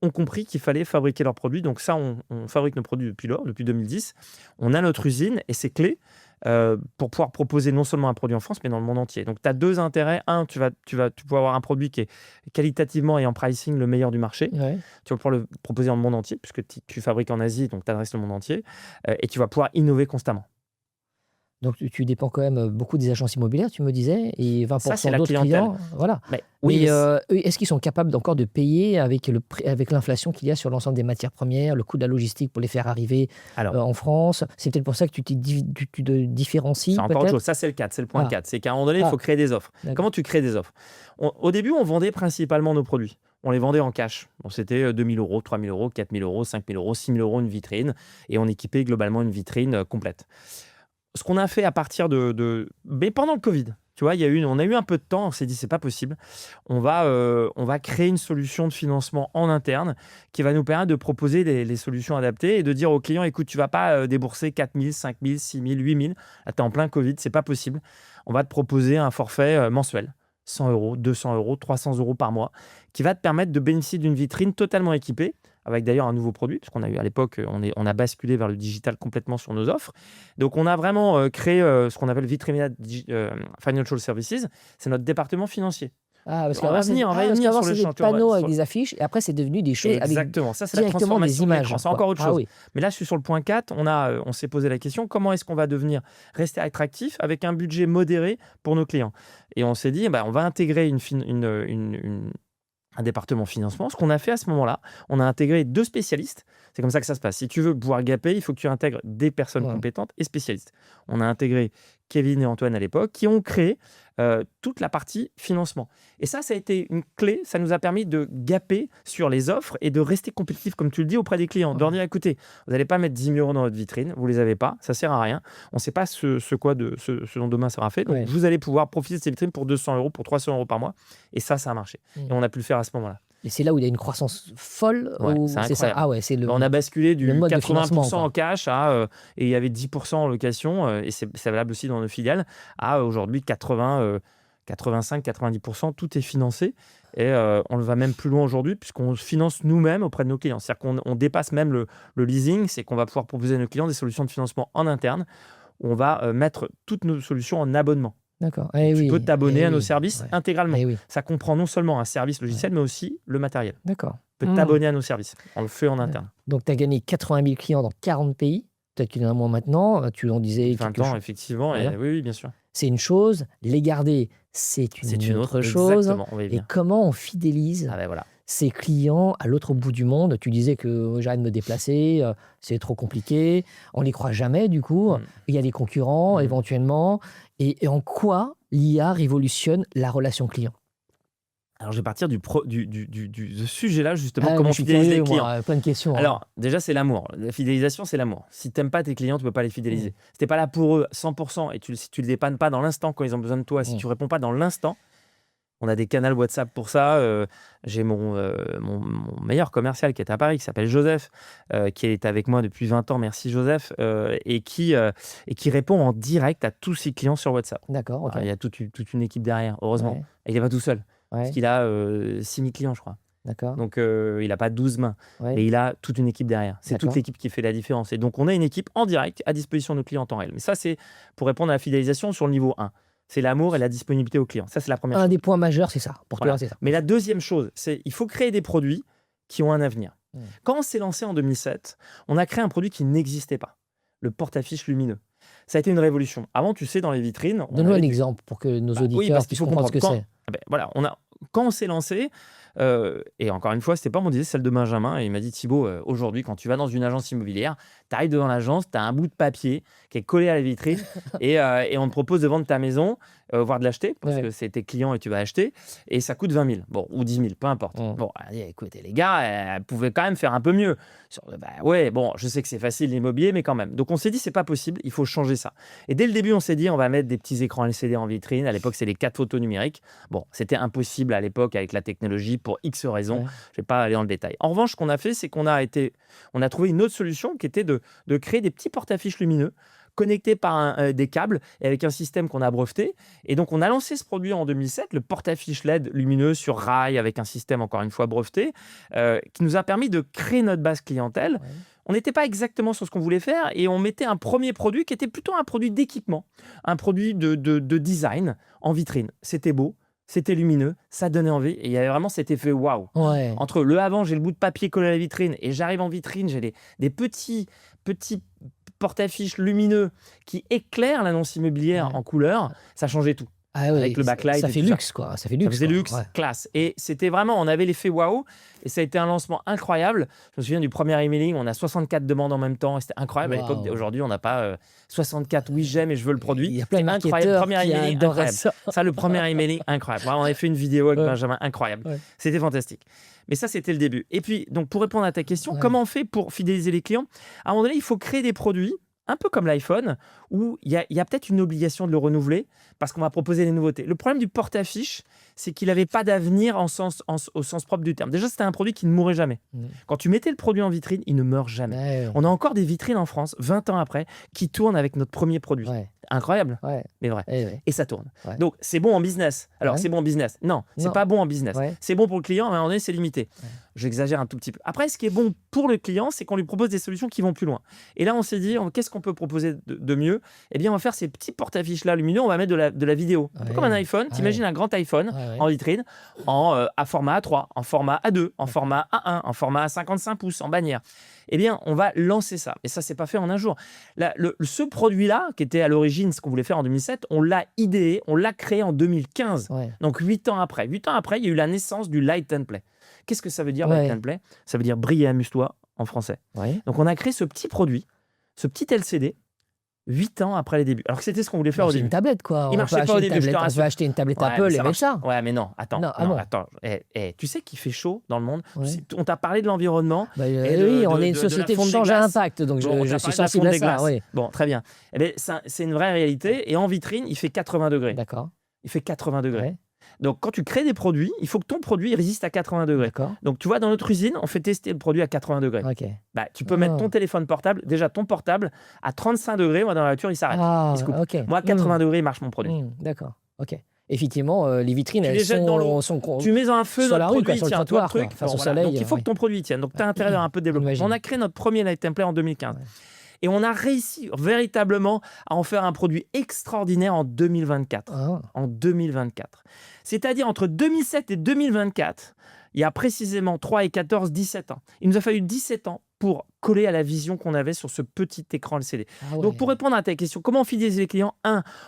ont compris qu'il fallait fabriquer leurs produits. Donc ça, on fabrique nos produits depuis 2010. On a notre usine et c'est clé pour pouvoir proposer non seulement un produit en France, mais dans le monde entier. Donc tu as 2 intérêts. Un, tu vas pouvoir avoir un produit qui est qualitativement et en pricing le meilleur du marché. Ouais. Tu vas pouvoir le proposer dans le monde entier, puisque tu fabriques en Asie, donc tu adresses le monde entier. Et tu vas pouvoir innover constamment. Donc, tu dépends quand même beaucoup des agences immobilières, tu me disais, et 20% d'autres clients. Voilà. Mais est-ce qu'ils sont capables encore de payer avec l'inflation qu'il y a sur l'ensemble des matières premières, le coût de la logistique pour les faire arriver en France? C'est peut-être pour ça que tu te différencies. C'est encore autre chose. Ça, c'est le 4, c'est le point 4. C'est qu'à un moment donné, il faut créer des offres. Comment tu crées des offres? Au début, on vendait principalement nos produits. On les vendait en cash. Bon, c'était 2 000 €, 3 000 €, 4 000 €, 5 000 €, 6 000 € une vitrine. Et on équipait globalement une vitrine complète. Ce qu'on a fait à partir mais pendant le Covid, tu vois, on a eu un peu de temps, on s'est dit c'est pas possible. On va créer une solution de financement en interne qui va nous permettre de proposer les solutions adaptées et de dire aux clients, écoute, tu vas pas débourser 4 000, 5 000, 6 000, 8 000. Là, tu es en plein Covid, c'est pas possible. On va te proposer un forfait mensuel, 100 €, 200 €, 300 € par mois, qui va te permettre de bénéficier d'une vitrine totalement équipée, avec d'ailleurs un nouveau produit, parce qu'on a eu à l'époque, on a basculé vers le digital complètement sur nos offres. Donc, on a vraiment créé ce qu'on appelle Vitremia Financial Services. C'est notre département financier. Parce on va venir sur le champ. Des panneaux avec des affiches, et après, c'est devenu des choses Exactement. avec ça, c'est la transformation des images. C'est encore autre chose. Mais là, je suis sur le point 4. On s'est posé la question, comment est-ce qu'on va rester attractif avec un budget modéré pour nos clients? Et on s'est dit, on va intégrer un département financement. Ce qu'on a fait à ce moment-là, on a intégré 2 spécialistes. C'est comme ça que ça se passe. Si tu veux pouvoir gaper, il faut que tu intègres des personnes compétentes et spécialistes. On a intégré Kevin et Antoine à l'époque qui ont créé toute la partie financement. Et ça a été une clé. Ça nous a permis de gaper sur les offres et de rester compétitif, comme tu le dis, auprès des clients. De leur dire, écoutez, vous n'allez pas mettre 10 000 € dans votre vitrine, vous ne les avez pas, ça ne sert à rien. On ne sait pas ce dont demain sera fait. Donc, vous allez pouvoir profiter de ces vitrines pour 200 €, pour 300 € par mois. Et ça a marché. Et on a pu le faire à ce moment-là. Et c'est là où il y a une croissance folle. C'est ça. On a basculé du 80% en cash et il y avait 10% en location, et c'est valable aussi dans nos filiales, à aujourd'hui 85-90%, tout est financé. Et on va même plus loin aujourd'hui, puisqu'on finance nous-mêmes auprès de nos clients. C'est-à-dire qu'on dépasse même le leasing, c'est qu'on va pouvoir proposer à nos clients des solutions de financement en interne, où on va mettre toutes nos solutions en abonnement. D'accord. Tu peux t'abonner à nos services intégralement. Ça comprend non seulement un service logiciel, mais aussi le matériel. D'accord. Tu peux t'abonner à nos services. On le fait en interne. Donc, tu as gagné 80 000 clients dans 40 pays. Peut-être qu'il y en a moins maintenant. Tu en disais 20 ans, effectivement. Voilà. Oui, bien sûr. C'est une chose. Les garder, c'est une autre chose. Exactement. On va y venir. Et comment on fidélise ces clients à l'autre bout du monde? Tu disais que j'arrête de me déplacer, c'est trop compliqué. On n'y croit jamais, du coup. Il y a des concurrents, éventuellement. Et en quoi l'IA révolutionne la relation client? Alors, je vais partir du sujet-là, justement, comment fidéliser les clients. Plein de questions. Alors, déjà, c'est l'amour. La fidélisation, c'est l'amour. Si tu n'aimes pas tes clients, tu ne peux pas les fidéliser. Si tu n'es pas là pour eux 100%, et si tu ne les dépannes pas dans l'instant quand ils ont besoin de toi, si tu ne réponds pas dans l'instant, On a des canaux WhatsApp pour ça. J'ai mon meilleur commercial qui est à Paris, qui s'appelle Joseph, qui est avec moi depuis 20 ans. Merci Joseph. Et qui répond en direct à tous ses clients sur WhatsApp. D'accord, ok. Alors, il y a toute une équipe derrière, heureusement. Ouais. Et il n'est pas tout seul. Ouais. Parce qu'il a 6000 clients, je crois. D'accord. Donc, il n'a pas 12 mains. Ouais. Mais il a toute une équipe derrière. C'est toute D'accord. l'équipe qui fait la différence. Et donc, on a une équipe en direct à disposition de nos clients en temps réel. Mais ça, c'est pour répondre à la fidélisation sur le niveau 1. C'est l'amour et la disponibilité aux clients. Ça, c'est la première chose. Un des points majeurs, c'est ça. Pour Voilà. toi, c'est ça. Mais la deuxième chose, c'est il faut créer des produits qui ont un avenir. Quand on s'est lancé en 2007, on a créé un produit qui n'existait pas, le porte-affiches lumineux. Ça a été une révolution. Avant, tu sais, dans les vitrines... Donne-nous un exemple pour que nos auditeurs puissent comprendre ce que c'est. Voilà, quand on s'est lancé, et encore une fois, c'était pas mon idée, celle de Benjamin, et il m'a dit Thibaut, aujourd'hui, quand tu vas dans une agence immobilière, tu arrives devant l'agence, tu as un bout de papier qui est collé à la vitrine, et on te propose de vendre ta maison, voire de l'acheter, parce que c'est tes clients et tu vas acheter, et ça coûte 20 000, bon, ou 10 000, peu importe. Bon, écoutez, les gars, elles pouvaient quand même faire un peu mieux. Bon, je sais que c'est facile l'immobilier, mais quand même. Donc on s'est dit, c'est pas possible, il faut changer ça. Et dès le début, on s'est dit, on va mettre des petits écrans LCD en vitrine. À l'époque, c'est les 4 photos numériques. Bon, c'était impossible à l'époque avec la technologie pour X raisons. Je ne vais pas aller dans le détail. En revanche, ce qu'on a fait, c'est qu'on a trouvé une autre solution qui était de créer des petits porte-affiches lumineux connectés par des câbles et avec un système qu'on a breveté. Et donc, on a lancé ce produit en 2007, le porte-affiches LED lumineux sur rail avec un système, encore une fois, breveté, qui nous a permis de créer notre base clientèle. Ouais. On n'était pas exactement sur ce qu'on voulait faire et on mettait un premier produit qui était plutôt un produit d'équipement, un produit de design en vitrine. C'était beau. C'était lumineux, ça donnait envie et il y avait vraiment cet effet waouh. Ouais. Entre le avant, j'ai le bout de papier collé à la vitrine et j'arrive en vitrine, j'ai des petits porte-affiches lumineux qui éclairent l'annonce immobilière en couleur, ça changeait tout. Ah oui, avec le backlight. Ça fait luxe, quoi. Ça fait luxe. Ça faisait luxe, classe. Et c'était vraiment, on avait l'effet waouh. Et ça a été un lancement incroyable. Je me souviens du premier emailing, on a 64 demandes en même temps. Et c'était incroyable. À l'époque, aujourd'hui, on n'a pas 64 oui, j'aime et je veux le produit. Il y a plein de marketeurs qui adorent ça. Ça, le premier emailing, incroyable. On avait fait une vidéo avec Benjamin, incroyable. Ouais. C'était fantastique. Mais ça, c'était le début. Et puis, donc, pour répondre à ta question, comment on fait pour fidéliser les clients ? À un moment donné, il faut créer des produits un peu comme l'iPhone, où il y a peut-être une obligation de le renouveler parce qu'on va proposer des nouveautés. Le problème du porte-affiche, c'est qu'il n'avait pas d'avenir au sens propre du terme. Déjà, c'était un produit qui ne mourrait jamais. Quand tu mettais le produit en vitrine, il ne meurt jamais. On a encore des vitrines en France, 20 ans après, qui tournent avec notre premier produit. Incroyable, mais vrai. Et ça tourne. Donc, c'est bon en business. Alors, c'est bon en business. Non, c'est pas bon en business. C'est bon pour le client, mais à un moment donné, c'est limité. J'exagère un tout petit peu. Après, ce qui est bon pour le client, c'est qu'on lui propose des solutions qui vont plus loin. Et là, on s'est dit, qu'est-ce qu'on peut proposer de mieux ? Eh bien, on va faire ces petits porte-affiches-là lumineux, on va mettre de la vidéo. Un peu comme un iPhone. T'imagines un grand iPhone en vitrine, à format A3, en format A2, en format A1, en format 55 pouces, en bannière. Eh bien, on va lancer ça. Et ça, c'est pas fait en un jour. Ce produit-là, qui était à l'origine ce qu'on voulait faire en 2007, on l'a idéé, on l'a créé en 2015. Donc, 8 ans après. 8 ans après, il y a eu la naissance du Light and Play. Qu'est-ce que ça veut dire, Light and Play ? Ça veut dire brille et amuse-toi en français. Donc, on a créé ce petit produit, ce petit LCD, 8 ans après les débuts. Alors que c'était ce qu'on voulait faire au début. C'est une tablette, quoi. Il marchait pas au début, je te rassure. On peut acheter une tablette Apple et mettre ça. Ouais, mais non, attends. Attends. Tu sais qu'il fait chaud dans le monde. On t'a parlé de l'environnement. Oui, on est une société de change à impact, donc je suis sensible à ça. Bon, très bien. C'est une vraie réalité. Et en vitrine, il fait 80 degrés. D'accord. Il fait 80 degrés. Donc, quand tu crées des produits, il faut que ton produit résiste à 80 degrés. Donc, tu vois, dans notre usine, on fait tester le produit à 80 degrés. Tu peux mettre ton téléphone portable, déjà ton portable, à 35 degrés. Moi, dans la voiture, il s'arrête. Il se coupe. Moi, à 80 degrés, il marche mon produit. D'accord. OK. Effectivement, les vitrines, elles sont tu mets un feu dans le produit, sur le trottoir, face au soleil. Donc, il faut que ton produit tienne. Donc, tu as intérêt d'avoir un peu de développement. On a créé notre premier Light and Play en 2015. Et on a réussi véritablement à en faire un produit extraordinaire en 2024. En 2024. C'est-à-dire entre 2007 et 2024, il y a précisément 3 et 14, 17 ans. Il nous a fallu 17 ans pour coller à la vision qu'on avait sur ce petit écran LCD. Donc, pour répondre à ta question, comment fidéliser les clients ?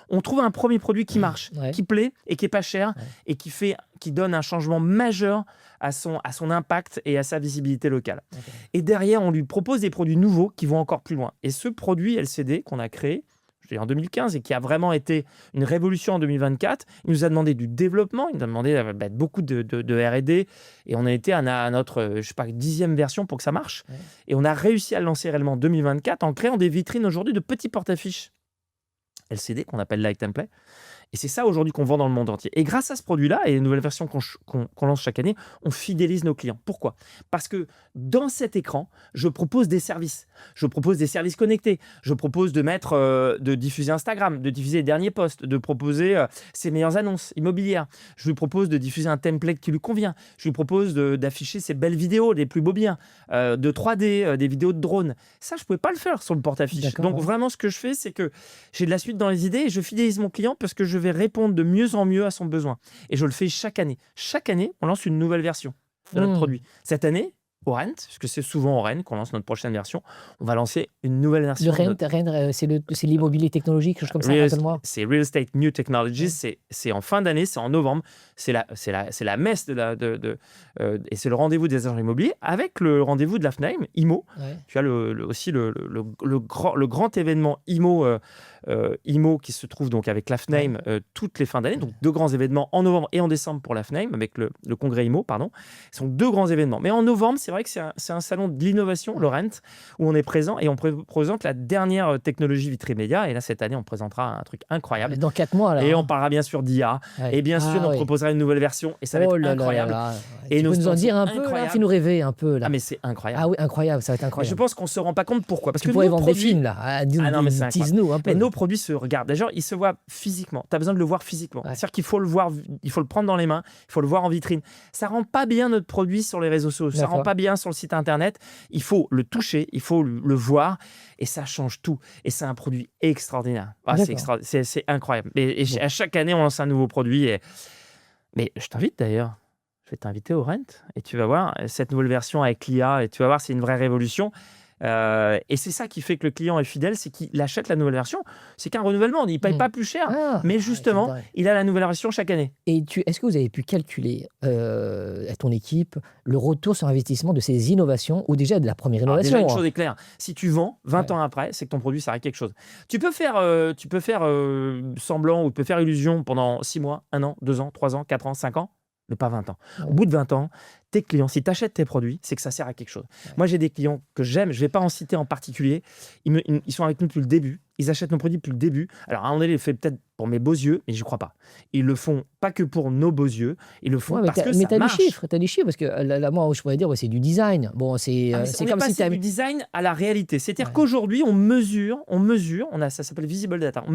On trouve un premier produit qui marche, qui plaît et qui est pas cher et qui donne un changement majeur à son impact et à sa visibilité locale. Et derrière, on lui propose des produits nouveaux qui vont encore plus loin. Et ce produit LCD qu'on a créé, en 2015 et qui a vraiment été une révolution en 2024. Il nous a demandé du développement, il nous a demandé beaucoup de R&D et on a été à notre 10e version pour que ça marche. Et on a réussi à le lancer réellement en 2024 en créant des vitrines aujourd'hui de petits porte-affiches LCD qu'on appelle Light and Play Et c'est ça aujourd'hui qu'on vend dans le monde entier. Et grâce à ce produit-là et les nouvelles versions qu'on lance chaque année, on fidélise nos clients. Pourquoi? Parce que dans cet écran, je propose des services. Je propose des services connectés. Je propose de diffuser Instagram, de diffuser les derniers posts, de proposer ses meilleures annonces immobilières. Je lui propose de diffuser un template qui lui convient. Je lui propose d'afficher ses belles vidéos, les plus beaux biens, de 3D, des vidéos de drone. Ça, je ne pouvais pas le faire sur le porte-affiches. Donc vraiment, ce que je fais, c'est que j'ai de la suite dans les idées et je fidélise mon client parce que je vais répondre de mieux en mieux à son besoin. Et je le fais chaque année. Chaque année, on lance une nouvelle version de notre produit. Cette année, au Rent, parce que c'est souvent au Rent qu'on lance notre prochaine version, on va lancer une nouvelle version. Le Rent, c'est l'immobilier technologique, quelque chose comme ça, rappelle-moi. C'est Real Estate New Technologies, c'est en fin d'année, c'est en novembre, c'est la messe et c'est le rendez-vous des agents immobiliers avec le rendez-vous de l'AFNAIM, IMO. Ouais. Tu as aussi le grand événement IMO qui se trouve donc avec l'AFNAIM toutes les fins d'année, donc 2 grands événements en novembre et en décembre pour l'AFNAIM avec le congrès IMO, pardon. Ce sont 2 grands événements. Mais en novembre, c'est vrai que c'est un salon de l'innovation, le Rent, où on est présent et on présente la dernière technologie Vitrimédia. Et là, cette année, on présentera un truc incroyable. Dans 4 mois, là. Et on parlera bien sûr d'IA. Ouais. Et bien sûr, on proposera une nouvelle version. Et ça va être incroyable. Là. Et tu peux nous en dire un peu, là, fais-nous rêver un peu. Là. Ah, mais c'est incroyable. Ah oui, incroyable, ça va être incroyable. Et je pense qu'on ne se rend pas compte pourquoi. Parce tu que pourrais vendre des films, là. Tease-nous un peu. Mais nos produits se regardent. D'ailleurs, ils se voient physiquement. Tu as besoin de le voir physiquement. Ouais. C'est-à-dire qu'il faut le voir, il faut le prendre dans les mains, il faut le voir en vitrine. Ça rend pas bien notre produit sur les réseaux sociaux. Ça rend pas bien sur le site internet. Il faut le toucher, il faut le voir et ça change tout. Et c'est un produit extraordinaire. Ah, c'est incroyable. Et à chaque année, on lance un nouveau produit. Mais je t'invite d'ailleurs. Je vais t'inviter au Rent et tu vas voir cette nouvelle version avec l'IA et tu vas voir, c'est une vraie révolution. Et c'est ça qui fait que le client est fidèle, c'est qu'il achète la nouvelle version. C'est qu'un renouvellement, il ne paye pas plus cher, mais justement, il a la nouvelle version chaque année. Et est-ce que vous avez pu calculer à ton équipe le retour sur investissement de ces innovations ou déjà de la première innovation? Déjà, une chose est claire, si tu vends 20 ans après, c'est que ton produit sert à quelque chose. Tu peux faire semblant ou tu peux faire illusion pendant 6 mois, 1 an, 2 ans, 3 ans, 4 ans, 5 ans, mais pas 20 ans. Ouais. Au bout de 20 ans, tes clients, si tu achètes tes produits, c'est que ça sert à quelque chose. Ouais. Moi, j'ai des clients que j'aime, je ne vais pas en citer en particulier. Ils sont avec nous depuis le début. Ils achètent nos produits depuis le début. Alors, à un moment donné, ils le font peut-être pour mes beaux yeux, mais je n'y crois pas. Ils le font pas que pour nos beaux yeux, ils le font parce que ça marche. Tu as des chiffres, parce que là, moi, je pourrais dire, c'est du design. Bon, c'est comme si c'est du design à la réalité. C'est-à-dire qu'aujourd'hui, on mesure, ça s'appelle Visible Data, on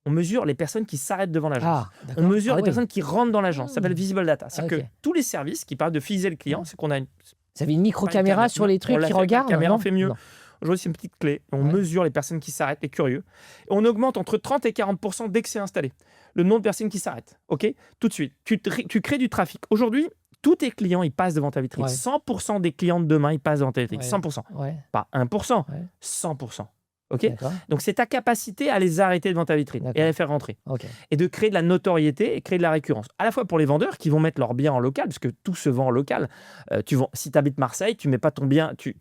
mesure les personnes qui s'arrêtent devant l'agence. On mesure les personnes qui rentrent dans l'agence. Ça s'appelle Visible Data. C'est-à-dire que tous les services qui parlent de fidéliser le client, c'est qu'on a Ça fait une micro-caméra sur les trucs qui regardent. La caméra fait mieux. Aujourd'hui, c'est une petite clé. On mesure les personnes qui s'arrêtent, les curieux. Et on augmente entre 30 et 40% dès que c'est installé. Le nombre de personnes qui s'arrêtent. OK ? Tout de suite. Tu crées du trafic. Aujourd'hui, tous tes clients, ils passent devant ta vitrine. 100% des clients de demain, ils passent devant ta vitrine. 100%. Pas 1%. 100%. Okay, donc, c'est ta capacité à les arrêter devant ta vitrine et à les faire rentrer. Et de créer de la notoriété et créer de la récurrence. À la fois pour les vendeurs qui vont mettre leurs biens en local, parce que tout se vend en local. Si tu habites Marseille, tu mets pas ton bien, tu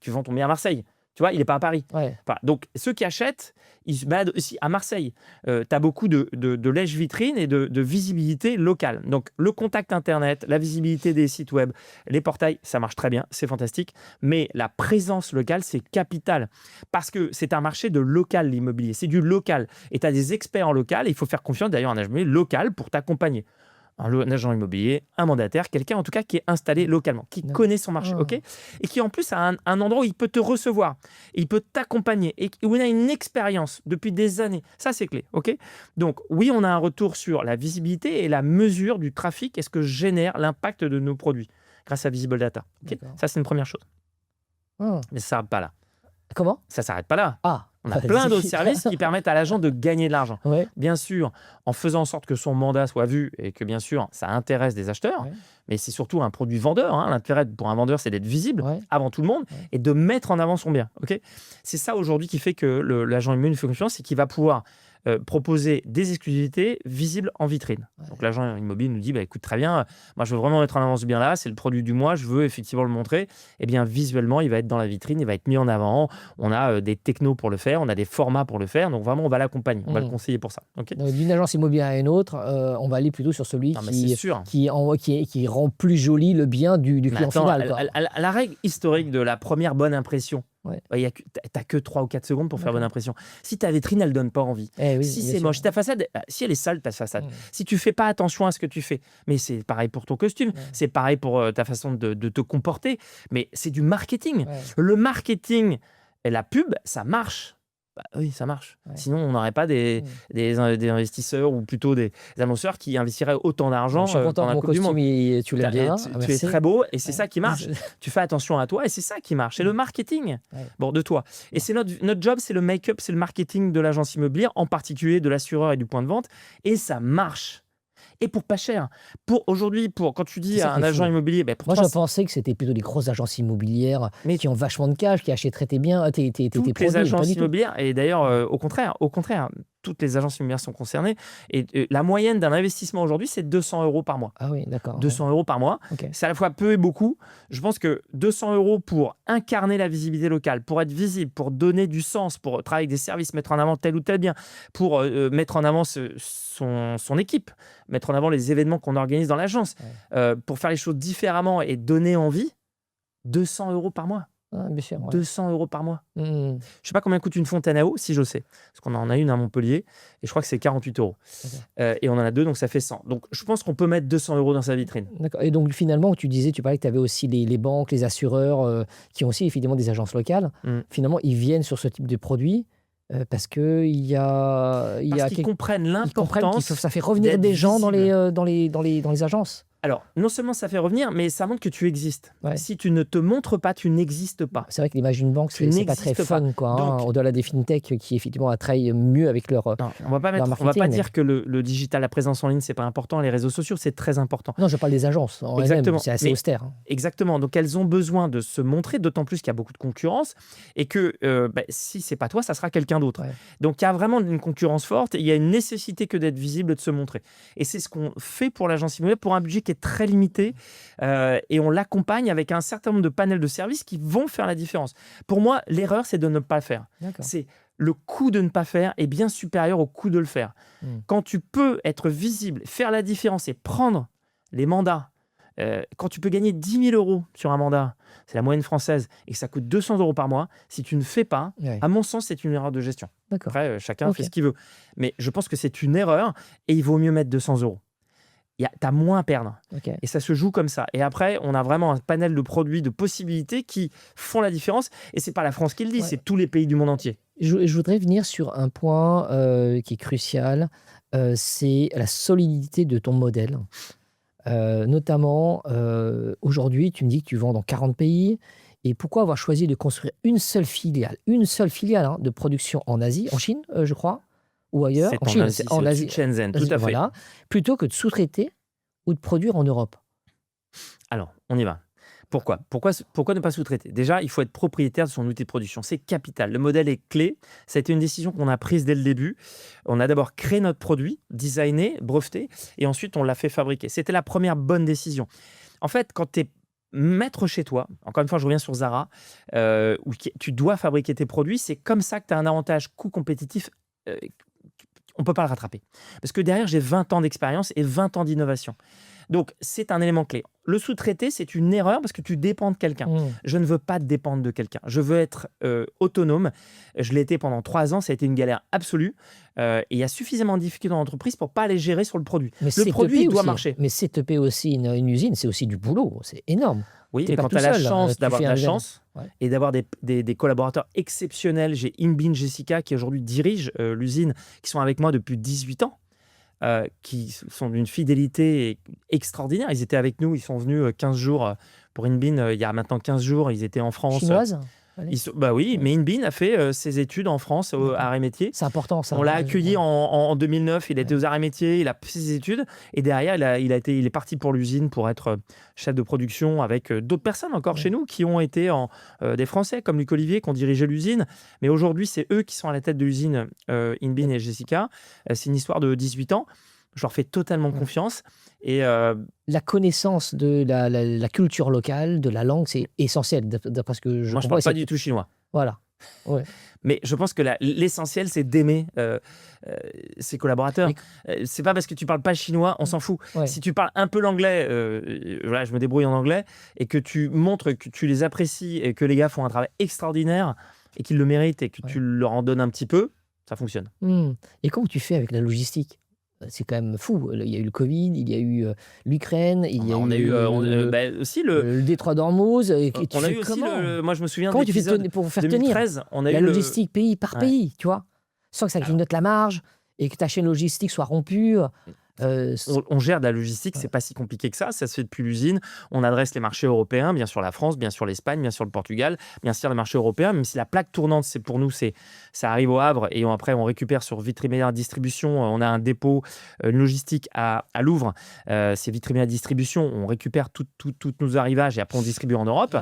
vends ton bien à Marseille. Tu vois, il n'est pas à Paris. Enfin, donc, ceux qui achètent, ils se baladent aussi à Marseille. Tu as beaucoup de lèche-vitrine et de visibilité locale. Donc, le contact Internet, la visibilité des sites web, les portails, ça marche très bien, c'est fantastique. Mais la présence locale, c'est capital. Parce que c'est un marché de local, l'immobilier. C'est du local. Et tu as des experts en local. Et il faut faire confiance, d'ailleurs, à un agent immobilier local pour t'accompagner. Un agent immobilier, un mandataire, quelqu'un en tout cas qui est installé localement, qui connaît son marché, et qui en plus a un endroit où il peut te recevoir, il peut t'accompagner, et où il a une expérience depuis des années. Ça, c'est clé. Donc, oui, on a un retour sur la visibilité et la mesure du trafic et ce que génère l'impact de nos produits grâce à Visible Data. Ça, c'est une première chose. Mais ça ne s'arrête pas là. Comment ? Ça ne s'arrête pas là. On a plein d'autres services qui permettent à l'agent de gagner de l'argent. Bien sûr, en faisant en sorte que son mandat soit vu et que, bien sûr, ça intéresse des acheteurs. Mais c'est surtout un produit vendeur. L'intérêt pour un vendeur, c'est d'être visible avant tout le monde et de mettre en avant son bien. C'est ça aujourd'hui qui fait que l'agent immobilier fait confiance, c'est qu'il va pouvoir proposer des exclusivités visibles en vitrine. Donc l'agent immobilier nous dit écoute, très bien, moi je veux vraiment mettre en avant ce bien là, c'est le produit du mois, je veux effectivement le montrer. Et bien visuellement, il va être dans la vitrine, il va être mis en avant. On a des technos pour le faire, on a des formats pour le faire, donc vraiment on va l'accompagner, on va le conseiller pour ça. Donc, d'une agence immobilière à une autre, on va aller plutôt sur celui qui rend plus joli le bien du client final. La règle historique de la première bonne impression Ouais. T'as que 3 ou 4 secondes pour faire D'accord. bonne impression. Si ta vitrine, elle donne pas envie. Eh oui, Si bien c'est sûr. moche, ta façade, si elle est sale, ta façade. Mm. Si tu fais pas attention à ce que tu fais, mais c'est pareil pour ton costume, Ouais. c'est pareil pour ta façon de te comporter, mais c'est du marketing. Ouais. Le marketing et la pub, ça marche. Bah oui, ça marche. Ouais. Sinon, on n'aurait pas des investisseurs ou plutôt des annonceurs qui investiraient autant d'argent Je suis content dans que la mon Coupe du Monde. costume, tu l'aimes bien. Tu es Merci. très beau et c'est Ouais. ça qui marche. Tu fais attention à toi et c'est ça qui marche. C'est le marketing Ouais. bon, de toi. Et c'est notre job, c'est le make-up, c'est le marketing de l'agence immobilière, en particulier de l'assureur et du point de vente. Et ça marche. Et pour pas cher. Aujourd'hui, quand tu C'est dis ça à qui un est agent fou. immobilier, Moi, je 300 pensais que c'était plutôt des grosses agences immobilières Mais qui ont vachement de cash, qui achèteraient tes biens, tes toutes les produits. Pas agences du tout. immobilières, et d'ailleurs, au contraire, toutes les agences immobilières sont concernées. Et la moyenne d'un investissement aujourd'hui, c'est 200 € par mois. Ah oui, d'accord. 200 € par mois. Ok. C'est à la fois peu et beaucoup. Je pense que 200 € pour incarner la visibilité locale, pour être visible, pour donner du sens, pour travailler avec des services, mettre en avant tel ou tel bien, pour mettre en avant son équipe, mettre en avant les événements qu'on organise dans l'agence, pour faire les choses différemment et donner envie, 200 € par mois. Ah, bien sûr. Ouais. 200 € par mois. Mm. Je ne sais pas combien coûte une fontaine à eau, si je sais. Parce qu'on en a une à Montpellier, et je crois que c'est 48 €. Okay. Et on en a 2, donc ça fait 100. Donc je pense qu'on peut mettre 200 € dans sa vitrine. D'accord. Et donc finalement, tu parlais que tu avais aussi les banques, les assureurs, qui ont aussi évidemment des agences locales. Finalement, ils viennent sur ce type de produit parce qu'il y a... Parce qu'ils comprennent l'importance. Ça fait revenir des gens dans les agences. Alors, non seulement ça fait revenir, mais ça montre que tu existes. Ouais. Si tu ne te montres pas, tu n'existes pas. C'est vrai que l'image d'une banque, c'est pas très fun, quoi. Donc, au-delà des fintechs qui effectivement attrayent mieux avec leur non, on va pas dire que le digital, la présence en ligne, c'est pas important. Les réseaux sociaux, c'est très important. Non, je parle des agences. Exactement. C'est assez austère. Exactement. Donc, elles ont besoin de se montrer, d'autant plus qu'il y a beaucoup de concurrence et que si c'est pas toi, ça sera quelqu'un d'autre. Ouais. Donc, il y a vraiment une concurrence forte et il y a une nécessité que d'être visible, de se montrer. Et c'est ce qu'on fait pour l'agence immobilière pour un budget qui est très limité. Et on l'accompagne avec un certain nombre de panels de services qui vont faire la différence. Pour moi, l'erreur, c'est de ne pas le faire. C'est le coût de ne pas faire est bien supérieur au coût de le faire. Quand tu peux être visible, faire la différence et prendre les mandats, quand tu peux gagner 10 000 € sur un mandat, c'est la moyenne française, et que ça coûte 200 € par mois, si tu ne fais pas, à mon sens, c'est une erreur de gestion. Après, chacun fait ce qu'il veut. Mais je pense que c'est une erreur et il vaut mieux mettre 200 €. Tu as moins à perdre. Et ça se joue comme ça. Et après, on a vraiment un panel de produits, de possibilités qui font la différence. Et ce n'est pas la France qui le dit, c'est tous les pays du monde entier. Je voudrais venir sur un point qui est crucial. C'est la solidité de ton modèle. Notamment, aujourd'hui, tu me dis que tu vends dans 40 pays. Et pourquoi avoir choisi de construire une seule filiale de production en Asie, en Chine, je crois, ou ailleurs, en Chine, en Asie, Shenzhen, tout à fait. Voilà, plutôt que de sous-traiter ou de produire en Europe. Alors, on y va. Pourquoi ne pas sous-traiter? Déjà, il faut être propriétaire de son outil de production. C'est capital. Le modèle est clé. Ça a été une décision qu'on a prise dès le début. On a d'abord créé notre produit, designé, breveté, et ensuite on l'a fait fabriquer. C'était la première bonne décision. En fait, quand tu es maître chez toi, encore une fois, je reviens sur Zara, où tu dois fabriquer tes produits, c'est comme ça que tu as un avantage coût compétitif. On ne peut pas le rattraper. Parce que derrière, j'ai 20 ans d'expérience et 20 ans d'innovation. Donc, c'est un élément clé. Le sous-traiter, c'est une erreur parce que tu dépends de quelqu'un. Je ne veux pas dépendre de quelqu'un. Je veux être autonome. Je l'ai été pendant 3 ans. Ça a été une galère absolue. Et il y a suffisamment de difficultés dans l'entreprise pour ne pas les gérer sur le produit. Mais le produit, il doit marcher. Mais CTP aussi, une usine, c'est aussi du boulot. C'est énorme. Oui, mais quand tu as la chance d'avoir de la chance et d'avoir des collaborateurs exceptionnels, j'ai Inbin Jessica qui aujourd'hui dirige l'usine, qui sont avec moi depuis 18 ans, qui sont d'une fidélité extraordinaire. Ils étaient avec nous, ils sont venus 15 jours pour Inbin, il y a maintenant 15 jours, ils étaient en France. Chinoise bah oui, mais Inbin a fait ses études en France aux arts et métiers. C'est important ça. On l'a accueilli en 2009, il était aux arts et métiers, il a fait ses études et derrière il est parti pour l'usine pour être chef de production avec d'autres personnes encore chez nous qui ont été des Français comme Luc Olivier qui ont dirigé l'usine. Mais aujourd'hui, c'est eux qui sont à la tête de l'usine, Inbin et Jessica. C'est une histoire de 18 ans. Je leur fais totalement confiance. Et la connaissance de la culture locale, de la langue, c'est essentiel. D'après ce que moi, je ne parle pas du tout chinois. Voilà. Ouais. Mais je pense que l'essentiel, c'est d'aimer ses collaborateurs. C'est pas parce que tu parles pas chinois, on s'en fout. Ouais. Si tu parles un peu l'anglais, voilà, je me débrouille en anglais, et que tu montres que tu les apprécies et que les gars font un travail extraordinaire et qu'ils le méritent et que tu leur en donnes un petit peu, ça fonctionne. Et comment tu fais avec la logistique? C'est quand même fou. Il y a eu le Covid, il y a eu l'Ukraine, il y a aussi le détroit d'Ormuz. On a eu aussi moi, je me souviens de comment tu fais l'épisode pour faire 2013, tenir on a la eu logistique pays par pays, tu vois, sans que ça grignote la marge et que ta chaîne logistique soit rompue. On gère de la logistique, c'est pas si compliqué que ça se fait depuis l'usine. On adresse les marchés européens, bien sûr la France, bien sûr l'Espagne, bien sûr le Portugal, bien sûr les marchés européens, même si la plaque tournante, c'est pour nous, ça arrive au Havre et après on récupère sur Vitrimédia Distribution. On a un dépôt, une logistique à Louvre, c'est Vitrimédia Distribution, on récupère tous nos arrivages et après on distribue en Europe.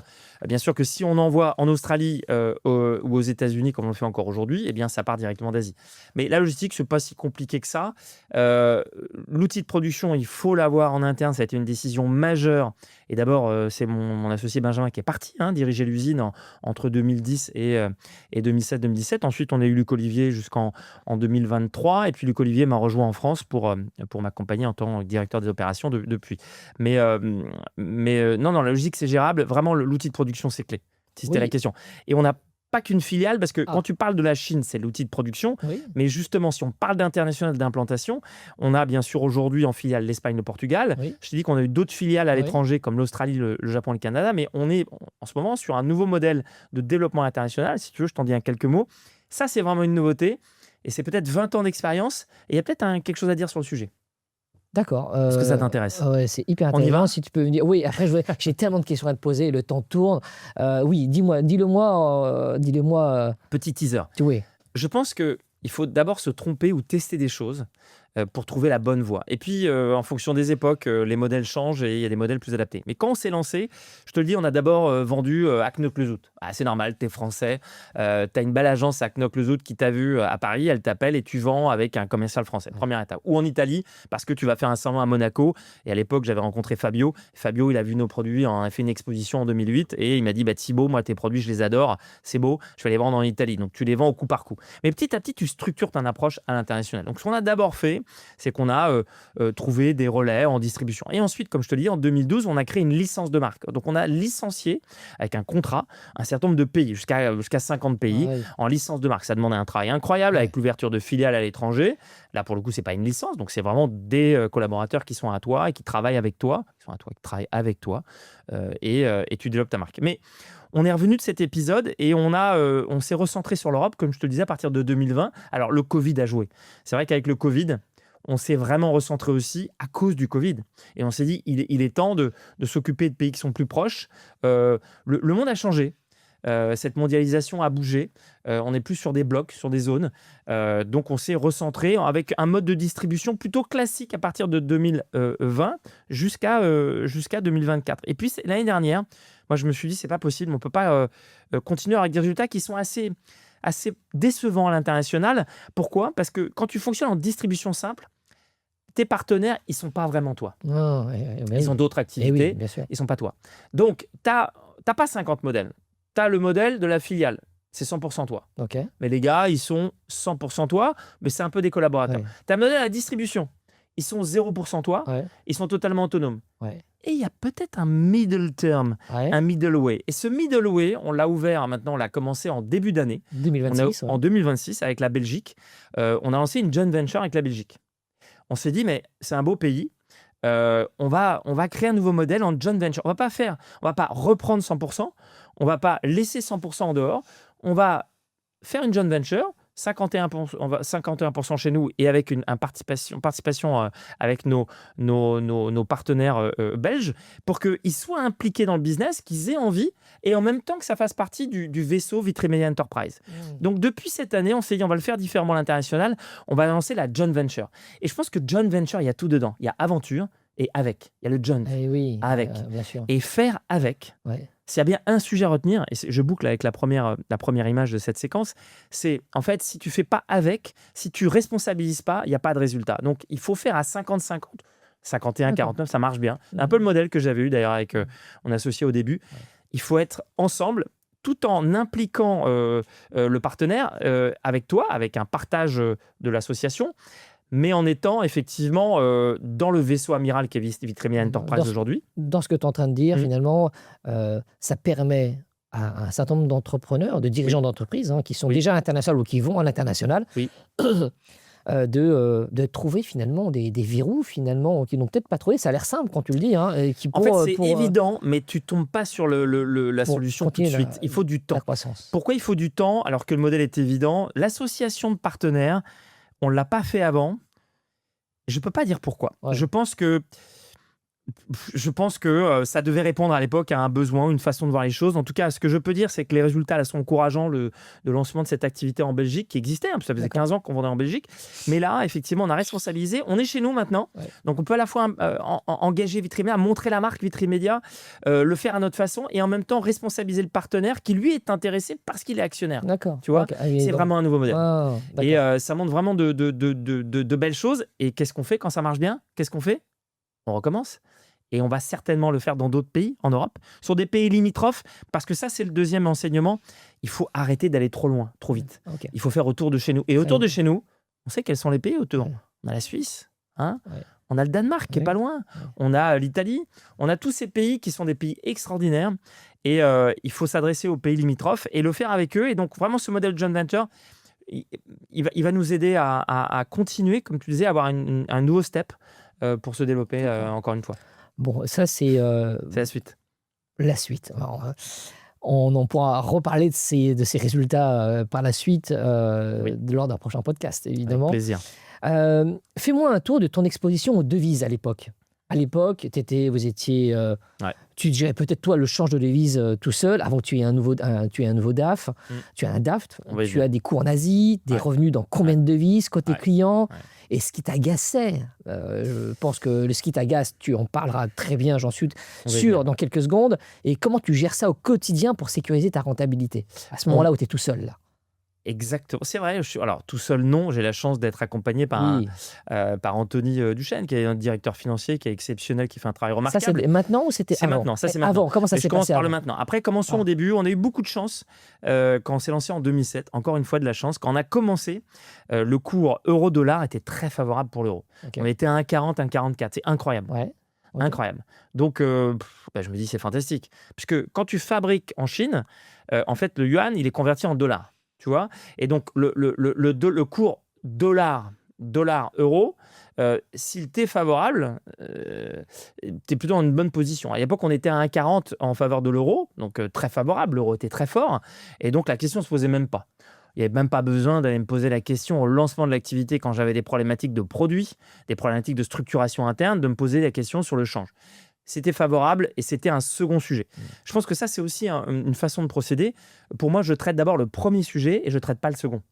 Bien sûr que si on envoie en Australie ou aux États-Unis comme on le fait encore aujourd'hui, eh bien ça part directement d'Asie. Mais la logistique, c'est pas si compliqué que ça. L'outil de production, il faut l'avoir en interne. Ça a été une décision majeure. Et d'abord, c'est mon associé Benjamin qui est parti diriger l'usine entre 2010 et 2007-2017. Ensuite, on a eu Luc Olivier jusqu'en 2023. Et puis, Luc Olivier m'a rejoint en France pour m'accompagner en tant que directeur des opérations depuis. Mais non, la logique, c'est gérable. Vraiment, l'outil de production, c'est clé. Si c'était la question. Et on n'a pas qu'une filiale, parce que quand tu parles de la Chine, c'est l'outil de production. Mais justement, si on parle d'international, d'implantation, on a bien sûr aujourd'hui en filiale l'Espagne, le Portugal. Je t'ai dit qu'on a eu d'autres filiales à l'étranger, comme l'Australie, le Japon et le Canada. Mais on est en ce moment sur un nouveau modèle de développement international. Si tu veux, je t'en dis quelques mots. Ça, c'est vraiment une nouveauté. Et c'est peut-être 20 ans d'expérience. Et il y a peut-être quelque chose à dire sur le sujet. D'accord. Est-ce que ça t'intéresse? Ouais, c'est hyper intéressant. On y va? Si tu peux me dire. Oui, après, j'ai tellement de questions à te poser, le temps tourne. Oui, dis-le-moi. Petit teaser. Oui. Je pense qu'il faut d'abord se tromper ou tester des choses pour trouver la bonne voie. Et puis, en fonction des époques, les modèles changent et il y a des modèles plus adaptés. Mais quand on s'est lancé, je te le dis, on a d'abord vendu à Knock-le-Zout. C'est normal, t'es français, t'as une belle agence à Knock-le-Zout qui t'a vu à Paris, elle t'appelle et tu vends avec un commercial français. Première étape. Ou en Italie, parce que tu vas faire un salon à Monaco. Et à l'époque, j'avais rencontré Fabio. Fabio, il a vu nos produits, on a fait une exposition en 2008 et il m'a dit, Thibaut, moi, tes produits, je les adore, c'est beau, je vais les vendre en Italie. Donc, tu les vends au coup par coup. Mais petit à petit, tu structures ton approche à l'international. Donc, ce qu'on a d'abord fait, c'est qu'on a trouvé des relais en distribution. Et ensuite, comme je te le dis, en 2012, on a créé une licence de marque. Donc, on a licencié, avec un contrat, un certain nombre de pays, jusqu'à 50 pays, en licence de marque. Ça demandait un travail incroyable avec l'ouverture de filiales à l'étranger. Là, pour le coup, ce n'est pas une licence. Donc, c'est vraiment des collaborateurs qui sont à toi et qui travaillent avec toi, et tu développes ta marque. Mais on est revenu de cet épisode et on s'est recentré sur l'Europe, comme je te le disais, à partir de 2020. Alors, le Covid a joué. C'est vrai qu'avec le Covid, on s'est vraiment recentré aussi à cause du Covid. Et on s'est dit, il est temps de s'occuper de pays qui sont plus proches. Le monde a changé. Cette mondialisation a bougé. On n'est plus sur des blocs, sur des zones. Donc, on s'est recentré avec un mode de distribution plutôt classique à partir de 2020 jusqu'à 2024. Et puis, l'année dernière, moi, je me suis dit, c'est pas possible. On ne peut pas continuer avec des résultats qui sont assez décevant à l'international. Pourquoi? Parce que quand tu fonctionnes en distribution simple, tes partenaires, ils ne sont pas vraiment toi. Ils ont d'autres activités, ils ne sont pas toi. Donc, tu n'as pas 50 modèles. Tu as le modèle de la filiale, c'est 100% toi. Mais les gars, ils sont 100% toi, mais c'est un peu des collaborateurs. Tu as le modèle de la distribution, ils sont 0% toi, ils sont totalement autonomes. Et il y a peut-être un middle term, un middle way. Et ce middle way, on l'a ouvert maintenant, on l'a commencé en début d'année. 2026. En 2026, avec la Belgique. On a lancé une joint venture avec la Belgique. On s'est dit, mais c'est un beau pays. On va créer un nouveau modèle en joint venture. On va pas reprendre 100%. On va pas laisser 100% en dehors. On va faire une joint venture. 51% chez nous et avec une participation avec nos partenaires belges pour qu'ils soient impliqués dans le business, qu'ils aient envie et en même temps que ça fasse partie du vaisseau Vitrimédia Enterprise. Donc depuis cette année, on s'est dit on va le faire différemment à l'international, on va lancer la joint venture. Et je pense que joint venture, il y a tout dedans. Il y a aventure et avec. Il y a le joint avec. Bien sûr. Et faire avec. S'il y a bien un sujet à retenir, et je boucle avec la première image de cette séquence, c'est en fait, si tu ne fais pas avec, si tu ne responsabilises pas, il n'y a pas de résultat. Donc, il faut faire à 50-50, 51-49, ça marche bien. Un peu le modèle que j'avais eu d'ailleurs avec mon associé au début. Il faut être ensemble, tout en impliquant le partenaire avec toi, avec un partage de l'association, mais en étant effectivement dans le vaisseau amiral qu'est Vitremedia Enterprise aujourd'hui. Dans ce que tu es en train de dire, finalement, ça permet à un certain nombre d'entrepreneurs, de dirigeants d'entreprises qui sont déjà internationaux ou qui vont à l'international, de trouver finalement des verrous finalement qui n'ont peut-être pas trouvé. Ça a l'air simple quand tu le dis. En fait, c'est évident, mais tu tombes pas sur la solution tout de suite. Il faut du temps. La croissance. Pourquoi il faut du temps alors que le modèle est évident? L'association de partenaires, on ne l'a pas fait avant. Je ne peux pas dire pourquoi. Ouais. Je pense que ça devait répondre à l'époque à un besoin, une façon de voir les choses. En tout cas, ce que je peux dire, c'est que les résultats là, sont encourageants. Le lancement de cette activité en Belgique, qui existait, ça faisait 15 ans qu'on vendait en Belgique. Mais là, effectivement, on a responsabilisé. On est chez nous maintenant. Ouais. Donc, on peut à la fois engager Vitremedia, montrer la marque Vitremedia, le faire à notre façon et en même temps responsabiliser le partenaire qui, lui, est intéressé parce qu'il est actionnaire. D'accord. Tu vois, c'est vraiment un nouveau modèle. Oh, et ça montre vraiment de belles choses. Et qu'est-ce qu'on fait quand ça marche bien? Qu'est-ce qu'on fait? On recommence. Et on va certainement le faire dans d'autres pays en Europe, sur des pays limitrophes, parce que ça, c'est le deuxième enseignement. Il faut arrêter d'aller trop loin, trop vite. Okay. Il faut faire autour de chez nous. Et autour de chez nous, on sait quels sont les pays autour. Ouais. On a la Suisse, on a le Danemark qui est pas loin, on a l'Italie, on a tous ces pays qui sont des pays extraordinaires. Et il faut s'adresser aux pays limitrophes et le faire avec eux. Et donc, vraiment, ce modèle joint venture, il va nous aider à continuer, comme tu disais, à avoir un nouveau step pour se développer encore une fois. Bon, ça, c'est la suite. La suite. Alors, on pourra reparler de ces résultats par la suite lors d'un prochain podcast, évidemment. Avec plaisir. Fais-moi un tour de ton exposition aux devises à l'époque. À l'époque, vous étiez... Tu gérais peut-être, toi, le change de devise tout seul, avant que tu aies un nouveau DAF. Tu as un DAFT, tu as des coûts en Asie, des revenus dans combien de devises, côté client. Et ce qui t'agaçait, je pense que ce qui t'agace, tu en parleras très bien, j'en suis sûr, dans quelques secondes. Et comment tu gères ça au quotidien pour sécuriser ta rentabilité, à ce moment-là où tu es tout seul là? Exactement, c'est vrai. Alors, tout seul, non. J'ai la chance d'être accompagné par Anthony Duchesne, qui est un directeur financier, qui est exceptionnel, qui fait un travail remarquable. Ça, c'est maintenant ou c'était avant? Maintenant. Ça, c'est maintenant. Avant, comment ça s'est passé? Je commence par le maintenant. Après, commençons au début. On a eu beaucoup de chance quand on s'est lancé en 2007. Encore une fois, de la chance. Quand on a commencé, le cours euro-dollar était très favorable pour l'euro. Okay. On était à 1,40, 1,44. C'est incroyable. Ouais. Okay. Incroyable. Donc, je me dis, c'est fantastique. Puisque quand tu fabriques en Chine, en fait, le yuan, il est converti en dollars. Tu vois, et donc le cours dollar-euro, s'il t'est favorable, tu es plutôt dans une bonne position. À l'époque, on était à 1,40 en faveur de l'euro, donc très favorable, l'euro était très fort, et donc la question ne se posait même pas. Il n'y avait même pas besoin d'aller me poser la question au lancement de l'activité quand j'avais des problématiques de produits, des problématiques de structuration interne, de me poser la question sur le change. C'était favorable et c'était un second sujet. Je pense que ça, c'est aussi une façon de procéder. Pour moi, je traite d'abord le premier sujet et je ne traite pas le second.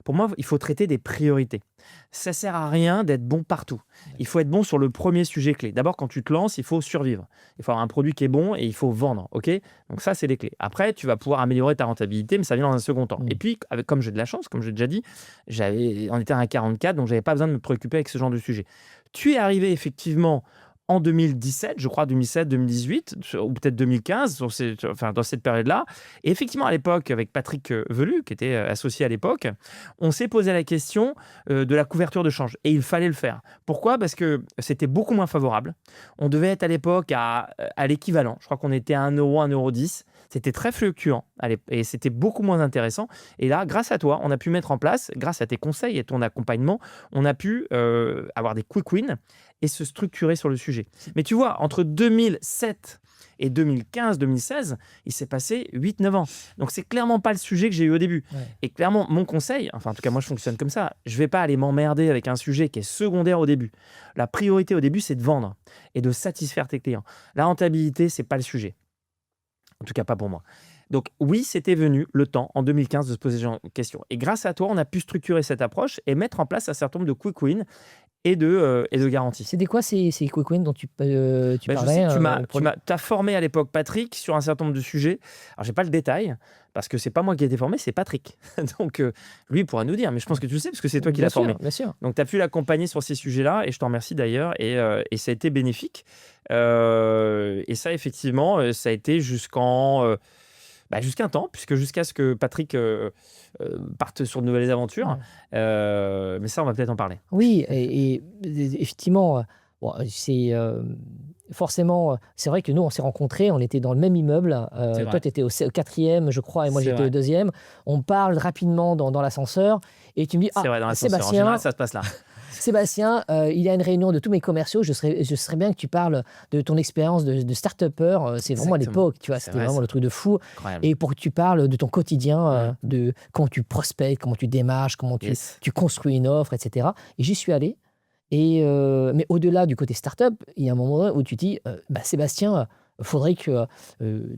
Pour moi, il faut traiter des priorités. Ça ne sert à rien d'être bon partout. Il faut être bon sur le premier sujet clé. D'abord, quand tu te lances, il faut survivre. Il faut avoir un produit qui est bon et il faut vendre. Okay, donc ça, c'est les clés. Après, tu vas pouvoir améliorer ta rentabilité, mais ça vient dans un second temps. Et puis, comme j'ai de la chance, comme je l'ai déjà dit, on était à 1,44, donc je n'avais pas besoin de me préoccuper avec ce genre de sujet. Tu es arrivé effectivement en 2017, je crois 2017, 2018, ou peut-être 2015, dans cette période-là. Et effectivement, à l'époque, avec Patrick Velu, qui était associé à l'époque, on s'est posé la question de la couverture de change. Et il fallait le faire. Pourquoi? Parce que c'était beaucoup moins favorable. On devait être à l'époque à l'équivalent. Je crois qu'on était à 1 euro, 1,10 €. C'était très fluctuant et c'était beaucoup moins intéressant. Et là, grâce à toi, on a pu mettre en place, grâce à tes conseils et ton accompagnement, on a pu avoir des quick wins et se structurer sur le sujet. Mais tu vois, entre 2007 et 2015-2016, il s'est passé 8-9 ans. Donc, c'est clairement pas le sujet que j'ai eu au début. Ouais. Et clairement, mon conseil, enfin en tout cas moi je fonctionne comme ça, je vais pas aller m'emmerder avec un sujet qui est secondaire au début. La priorité au début, c'est de vendre et de satisfaire tes clients. La rentabilité, c'est pas le sujet. En tout cas, pas pour moi. Donc oui, c'était venu le temps, en 2015, de se poser en question. Et grâce à toi, on a pu structurer cette approche et mettre en place un certain nombre de quick wins et de garanties. C'était quoi ces quick wins dont tu parlais? Tu as formé à l'époque Patrick sur un certain nombre de sujets. Alors, je n'ai pas le détail, parce que ce n'est pas moi qui ai été formé, c'est Patrick. Donc, lui, il pourra nous dire, mais je pense que tu le sais, parce que c'est toi qui l'as formé. Bien sûr. Donc, tu as pu l'accompagner sur ces sujets-là, et je t'en remercie d'ailleurs, et ça a été bénéfique. Et ça, effectivement, ça a été jusqu'en... jusqu'à un temps, jusqu'à ce que Patrick parte sur de nouvelles aventures. Mais ça, on va peut-être en parler. Oui, et effectivement, bon, forcément, c'est vrai que nous, on s'est rencontrés, on était dans le même immeuble. Toi, tu étais au 4e, je crois, et moi, j'étais au 2e. On parle rapidement dans l'ascenseur, et tu me dis, c'est vrai, dans l'ascenseur. En Sébastien, général, ça se passe là. Sébastien, il y a une réunion de tous mes commerciaux. Je serais bien que tu parles de ton expérience de start-upper. C'est vraiment à l'époque, tu vois, c'était vraiment le truc de fou. Incroyable. Et pour que tu parles de ton quotidien, de comment tu prospectes, comment tu démarches, comment tu construis une offre, etc. Et j'y suis allé. Mais au-delà du côté start-up, il y a un moment où tu dis, Sébastien, il faudrait que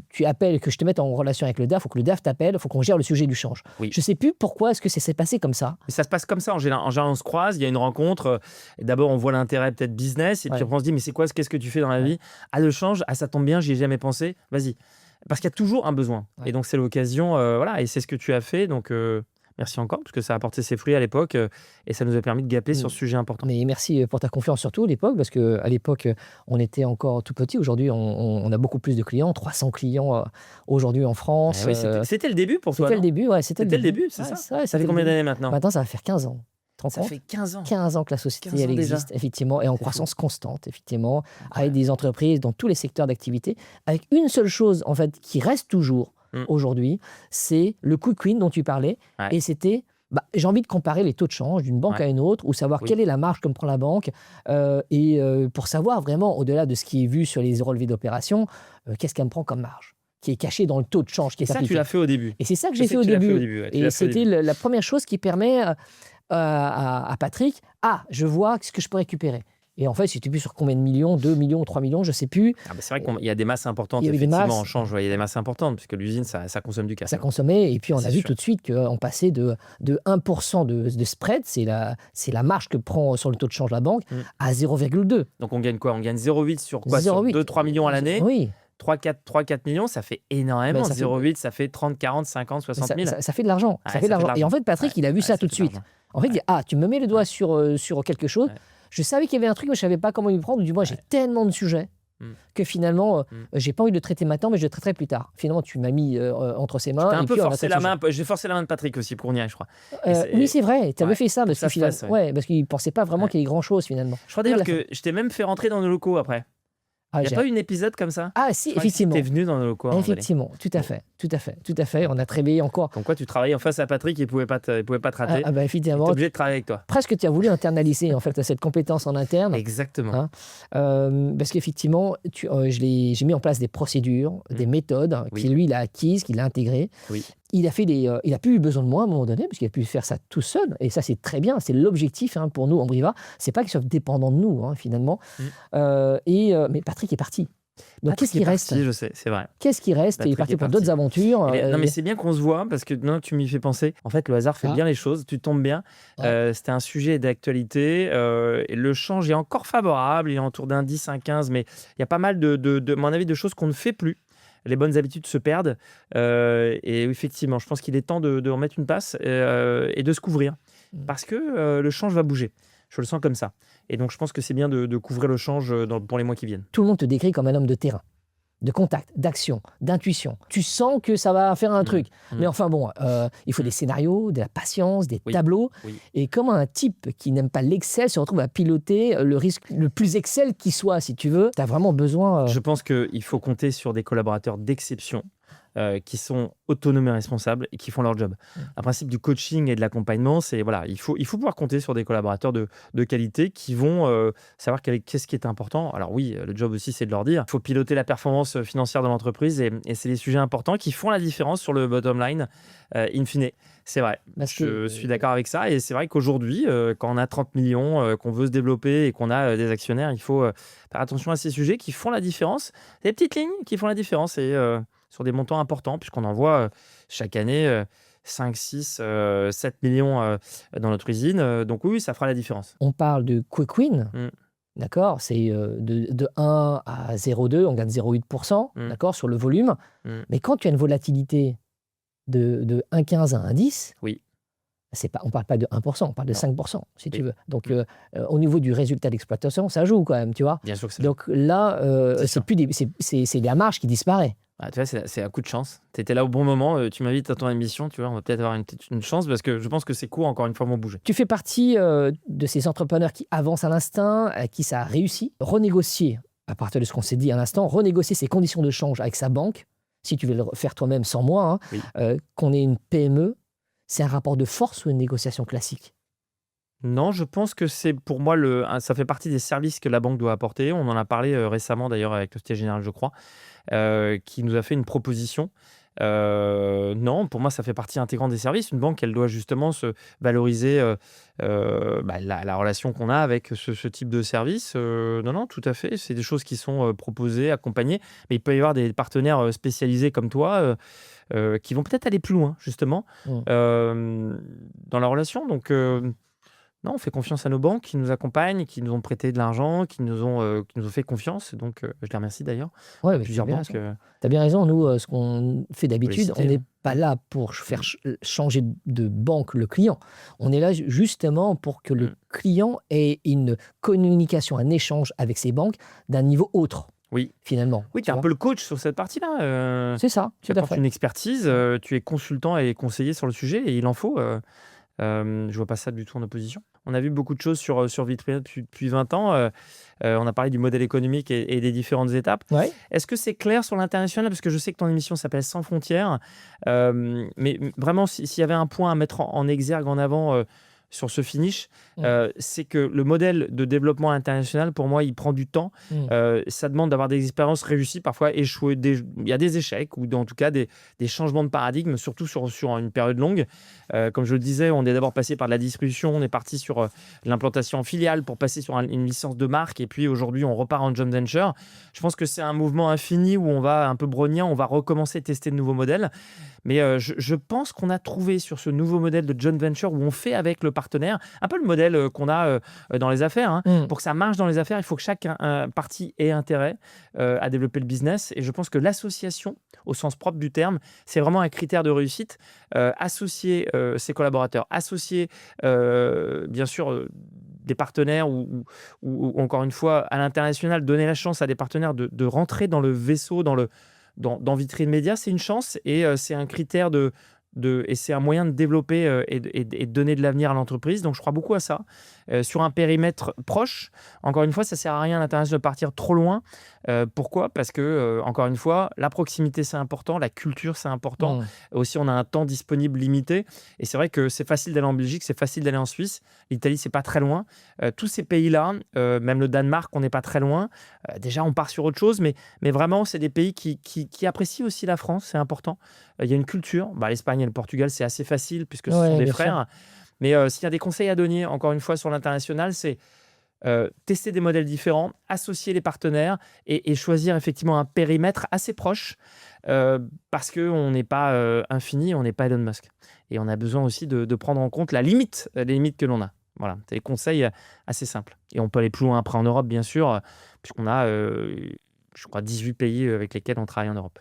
tu appelles, que je te mette en relation avec le DAF, il faut que le DAF t'appelle, il faut qu'on gère le sujet du change. Oui. Je ne sais plus pourquoi est-ce que ça s'est passé comme ça. Mais ça se passe comme ça, en général, on se croise, il y a une rencontre, et d'abord on voit l'intérêt peut-être business, et puis après on se dit, mais qu'est-ce que tu fais dans la vie? Ah, le change, ça tombe bien, j'y ai jamais pensé, vas-y. Parce qu'il y a toujours un besoin, et donc c'est l'occasion, voilà, et c'est ce que tu as fait, donc merci encore, parce que ça a apporté ses fruits à l'époque, et ça nous a permis de gaper sur ce sujet important. Mais merci pour ta confiance surtout à l'époque, parce qu'à l'époque, on était encore tout petit. Aujourd'hui, on a beaucoup plus de clients, 300 clients aujourd'hui en France. Oui, c'était le début pour toi, C'était le début, ouais. C'était le début, c'est ça. Ça fait combien d'années maintenant? Maintenant, ça va faire 15 ans. Ça fait 15 ans. 15 ans que la société elle existe, effectivement, et en croissance constante, effectivement, avec des entreprises dans tous les secteurs d'activité, avec une seule chose, en fait, qui reste toujours aujourd'hui, c'est le quick win dont tu parlais, et c'était... j'ai envie de comparer les taux de change d'une banque à une autre, ou savoir quelle est la marge que me prend la banque, pour savoir vraiment, au-delà de ce qui est vu sur les relevés d'opération, qu'est-ce qu'elle me prend comme marge, qui est caché dans le taux de change qui est appliqué. Et ça, tu l'as fait au début. Et c'est ça que j'ai fait au début. Et c'était la première chose qui permet à Patrick, je vois ce que je peux récupérer. Et en fait, c'était plus sur combien de millions, 2 millions, 3 millions, je ne sais plus. C'est vrai qu'il y a des masses importantes, effectivement, en change. Il y a des masses importantes, puisque l'usine, ça consomme du cash. Ça consommait, et puis on a vu tout de suite qu'on passait de 1% de spread, c'est la marge que prend sur le taux de change la banque, à 0,2. Donc on gagne quoi? On gagne 0,8 sur quoi? Sur 2-3 millions à l'année? Oui. 3-4 millions, ça fait énormément. 0,8, ça fait 30, 40, 50, 60 000. Ça fait de l'argent. Ça fait de l'argent. Et en fait, Patrick, il a vu ça tout de suite. En fait, il dit, tu me mets le doigt sur quelque chose. Je savais qu'il y avait un truc, mais je ne savais pas comment y prendre. Du moins, j'ai tellement de sujets que finalement, j'ai pas envie de le traiter maintenant, mais je le traiterai plus tard. Finalement, tu m'as mis entre ses mains. J'ai forcé la main. J'ai forcé la main de Patrick aussi pour qu'on y aille, je crois. Oui, c'est vrai. Tu avais fait ça parce qu'il ne pensait pas vraiment qu'il y ait grand-chose finalement. Je crois d'ailleurs que je t'ai même fait rentrer dans nos locaux après. Il n'y a pas eu un épisode comme ça? Ah si, effectivement. Tu es venu dans nos locaux. Effectivement, tout à fait. On a travaillé encore. Comme quoi, tu travaillais en face à Patrick, il ne pouvait pas te rater. Effectivement. Tu es obligé de travailler avec toi. Presque tu as voulu internaliser en fait cette compétence en interne. Exactement. Parce qu'effectivement, j'ai mis en place des procédures, des méthodes qu'il lui il a acquises, qu'il a intégrées. Oui. Il a plus eu besoin de moi à un moment donné, parce qu'il a pu faire ça tout seul. Et ça, c'est très bien. C'est l'objectif pour nous, Ambriva. C'est pas qu'il soit dépendant de nous, finalement. Mais Patrick est parti. Donc, qu'est-ce qui reste? Je sais, c'est vrai. Qu'est-ce qui reste? Il est parti pour d'autres aventures. Non, mais c'est bien qu'on se voit, parce que non, tu m'y fais penser. En fait, le hasard fait bien les choses. Tu tombes bien. C'était un sujet d'actualité. Et le change est encore favorable. Il est autour d'un 10, un 15. Mais il y a pas mal, de mon avis, de choses qu'on ne fait plus. Les bonnes habitudes se perdent. Et effectivement, je pense qu'il est temps de remettre une passe et de se couvrir. Parce que le change va bouger. Je le sens comme ça. Et donc, je pense que c'est bien de couvrir le change pour les mois qui viennent. Tout le monde te décrit comme un homme de terrain, de contact, d'action, d'intuition. Tu sens que ça va faire un truc. Mais enfin bon, il faut des scénarios, de la patience, des tableaux. Et comment un type qui n'aime pas l'Excel se retrouve à piloter le risque le plus Excel qui soit, si tu veux, tu as vraiment besoin... Je pense qu'il faut compter sur des collaborateurs d'exception qui sont autonomes et responsables et qui font leur job. Un principe du coaching et de l'accompagnement, c'est il faut pouvoir compter sur des collaborateurs de qualité qui vont savoir qu'est-ce qui est important. Alors oui, le job aussi, c'est de leur dire. Il faut piloter la performance financière de l'entreprise et c'est des sujets importants qui font la différence sur le bottom line, in fine. C'est vrai, je suis d'accord avec ça. Et c'est vrai qu'aujourd'hui, quand on a 30 millions, qu'on veut se développer et qu'on a des actionnaires, il faut faire attention à ces sujets qui font la différence. Des petites lignes qui font la différence et sur des montants importants, puisqu'on envoie chaque année 5, 6, 7 millions dans notre usine. Donc oui, ça fera la différence. On parle de quick win. D'accord, c'est de 1 à 0,2, on gagne 0,8%, d'accord, sur le volume. Mais quand tu as une volatilité de 1,15 à 1,10, on ne parle pas de 1%, on parle de 5%, si tu veux. Donc, au niveau du résultat d'exploitation, ça joue quand même, tu vois. Bien sûr que ça joue. Donc là, c'est la marge qui disparaît. Ah, tu vois, c'est un coup de chance. Tu étais là au bon moment, tu m'invites à ton émission, tu vois, on va peut-être avoir une chance parce que je pense que ces cours, encore une fois, vont bouger. Tu fais partie de ces entrepreneurs qui avancent à l'instinct, à qui ça a réussi. Renégocier, à partir de ce qu'on s'est dit à l'instant, renégocier ses conditions de change avec sa banque, si tu veux le faire toi-même sans moi, hein, Oui. qu'on ait une PME, c'est un rapport de force ou une négociation classique? Non, je pense que c'est pour moi, ça fait partie des services que la banque doit apporter. On en a parlé récemment d'ailleurs avec le Société Générale, je crois, qui nous a fait une proposition. Non, pour moi, ça fait partie intégrante des services. Une banque, elle doit justement se valoriser la relation qu'on a avec ce type de service. Non, non, tout à fait. C'est des choses qui sont proposées, accompagnées. Mais il peut y avoir des partenaires spécialisés comme toi qui vont peut-être aller plus loin, justement, Mmh. dans la relation. Donc, non, on fait confiance à nos banques qui nous accompagnent, qui nous ont prêté de l'argent, qui nous ont fait confiance. Donc, je les remercie d'ailleurs. Ouais, mais tu as Plusieurs bien banques, raison. Tu as bien raison. Nous, ce qu'on fait faut les d'habitude, on citer. n'est pas là pour faire changer de banque le client. On est là justement pour que le Mm. client ait une communication, un échange avec ses banques d'un niveau autre, Oui, finalement. oui, tu Tu es un vois? peu le coach sur cette partie-là. C'est ça, Tu tout à apportes fait. une expertise, tu es consultant et conseiller sur le sujet et il en faut. Je vois pas ça du tout en opposition. On a vu beaucoup de choses sur Vitrine depuis 20 ans. On a parlé du modèle économique et des différentes étapes. Ouais. Est-ce que c'est clair sur l'international? Parce que je sais que ton émission s'appelle Sans frontières. Mais vraiment, s'il y avait un point à mettre en exergue, en avant sur ce finish, Mmh. c'est que le modèle de développement international, pour moi, il prend du temps. Mmh. Ça demande d'avoir des expériences réussies, parfois échouées. Il y a des échecs ou en tout cas des changements de paradigme, surtout sur une période longue. Comme je le disais, on est d'abord passé par de la distribution, on est parti sur l'implantation en filiale pour passer sur une licence de marque et puis aujourd'hui on repart en joint venture. Je pense que c'est un mouvement infini où on va un peu brognien, on va recommencer à tester de nouveaux modèles. Mais je pense qu'on a trouvé sur ce nouveau modèle de joint venture où on fait avec le partenaire, un peu le modèle qu'on a dans les affaires. Hein. Mmh. Pour que ça marche dans les affaires, il faut que chaque partie ait intérêt à développer le business. Et je pense que l'association, au sens propre du terme, c'est vraiment un critère de réussite. Associer ses collaborateurs, associer bien sûr des partenaires ou encore une fois à l'international, donner la chance à des partenaires de rentrer dans le vaisseau, dans Vitrine Média, c'est une chance et c'est un critère et c'est un moyen de développer et de donner de l'avenir à l'entreprise. Donc, je crois beaucoup à ça. Sur un périmètre proche, encore une fois, ça ne sert à rien à l'international de partir trop loin. Pourquoi? Parce que, encore une fois, la proximité, c'est important, la culture, c'est important. Mmh. Aussi, on a un temps disponible limité. Et c'est vrai que c'est facile d'aller en Belgique, c'est facile d'aller en Suisse. L'Italie, c'est pas très loin. Tous ces pays-là, même le Danemark, on n'est pas très loin. Déjà, on part sur autre chose, mais vraiment, c'est des pays qui apprécient aussi la France, c'est important. Il y a une culture. L'Espagne et le Portugal, c'est assez facile puisque ce sont Ouais, des bien sûr. frères. Mais s'il y a des conseils à donner, encore une fois, sur l'international, c'est tester des modèles différents, associer les partenaires et choisir effectivement un périmètre assez proche parce qu'on n'est pas infini, on n'est pas Elon Musk. Et on a besoin aussi de prendre en compte les limites que l'on a. Voilà, c'est des conseils assez simples. Et on peut aller plus loin après en Europe, bien sûr, puisqu'on a, je crois, 18 pays avec lesquels on travaille en Europe.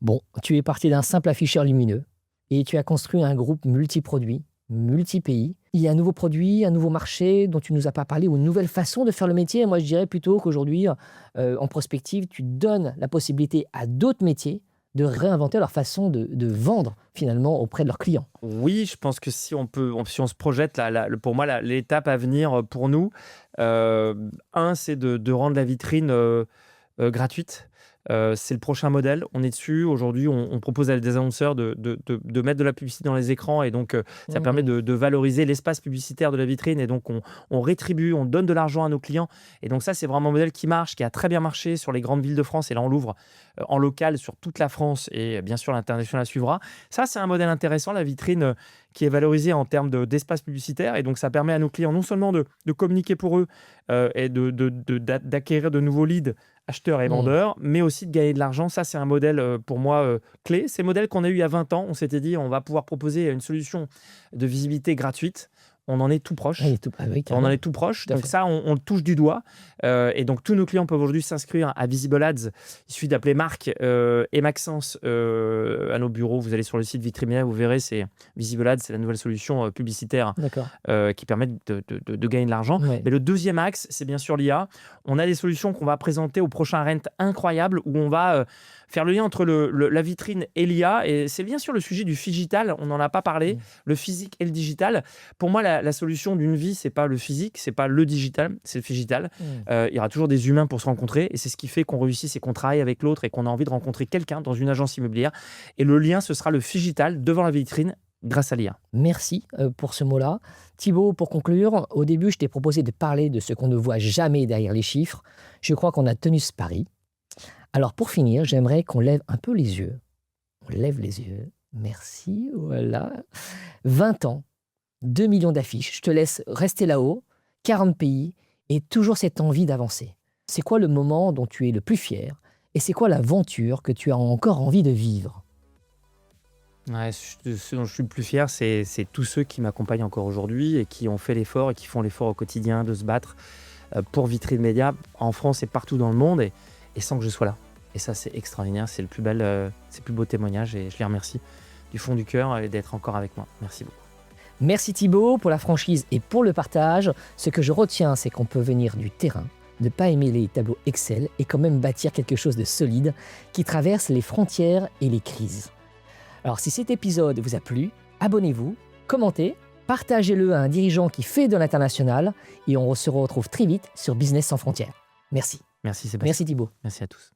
Bon, tu es parti d'un simple afficheur lumineux et tu as construit un groupe multiproduit, multi-pays. Il y a un nouveau produit, un nouveau marché dont tu ne nous as pas parlé ou une nouvelle façon de faire le métier. Moi, je dirais plutôt qu'aujourd'hui, en prospective, tu donnes la possibilité à d'autres métiers de réinventer leur façon de vendre finalement auprès de leurs clients. Oui, je pense que si on se projette, pour moi, l'étape à venir pour nous, c'est de rendre la vitrine gratuite. C'est le prochain modèle. On est dessus. Aujourd'hui, on propose à des annonceurs de mettre de la publicité dans les écrans et donc ça permet de valoriser l'espace publicitaire de la vitrine et donc on rétribue, on donne de l'argent à nos clients et donc ça, c'est vraiment un modèle qui marche, qui a très bien marché sur les grandes villes de France et là, on l'ouvre en local sur toute la France et bien sûr, l'international suivra. Ça, c'est un modèle intéressant, la vitrine qui est valorisée en termes d'espace publicitaire et donc ça permet à nos clients non seulement de communiquer pour eux et d'acquérir de nouveaux leads acheteurs et vendeurs, mais aussi de gagner de l'argent. Ça, c'est un modèle pour moi clé. C'est le modèle qu'on a eu il y a 20 ans. On s'était dit, on va pouvoir proposer une solution de visibilité gratuite. on en est tout proche. Oui, On carrément. en est tout proche. Tout à Donc fait. ça, on le touche du doigt. Et donc, tous nos clients peuvent aujourd'hui s'inscrire à Visible Ads. Il suffit d'appeler Marc et Maxence à nos bureaux. Vous allez sur le site Vitrine Média, vous verrez, c'est Visible Ads, c'est la nouvelle solution publicitaire D'accord. qui permet de gagner de l'argent. Ouais. Mais le deuxième axe, c'est bien sûr l'IA. On a des solutions qu'on va présenter au prochain Rent incroyable où on va faire le lien entre la vitrine et l'IA. Et c'est bien sûr le sujet du phygital. On n'en a pas parlé. Le physique et le digital. Pour moi, la solution d'une vie, c'est pas le physique, c'est pas le digital, c'est le phygital. Il y aura toujours des humains pour se rencontrer. Et c'est ce qui fait qu'on réussit, c'est qu'on travaille avec l'autre et qu'on a envie de rencontrer quelqu'un dans une agence immobilière. Et le lien, ce sera le phygital devant la vitrine grâce à l'IA. Merci pour ce mot-là. Thibaut, pour conclure, au début, je t'ai proposé de parler de ce qu'on ne voit jamais derrière les chiffres. Je crois qu'on a tenu ce pari. Alors, pour finir, j'aimerais qu'on lève un peu les yeux. On lève les yeux. Merci, voilà. 20 ans, 2 millions d'affiches. Je te laisse rester là-haut, 40 pays et toujours cette envie d'avancer. C'est quoi le moment dont tu es le plus fier et c'est quoi l'aventure que tu as encore envie de vivre? Ouais, ce dont je suis le plus fier, c'est tous ceux qui m'accompagnent encore aujourd'hui et qui ont fait l'effort et qui font l'effort au quotidien de se battre pour Vitrine Média en France et partout dans le monde et sans que je sois là. Et ça, c'est extraordinaire, c'est le plus beau témoignage et je les remercie du fond du cœur d'être encore avec moi. Merci beaucoup. Merci Thibaut pour la franchise et pour le partage. Ce que je retiens, c'est qu'on peut venir du terrain, ne pas aimer les tableaux Excel et quand même bâtir quelque chose de solide qui traverse les frontières et les crises. Alors si cet épisode vous a plu, abonnez-vous, commentez, partagez-le à un dirigeant qui fait de l'international et on se retrouve très vite sur Business sans frontières. Merci. Merci Sébastien. Merci Thibaut. Merci à tous.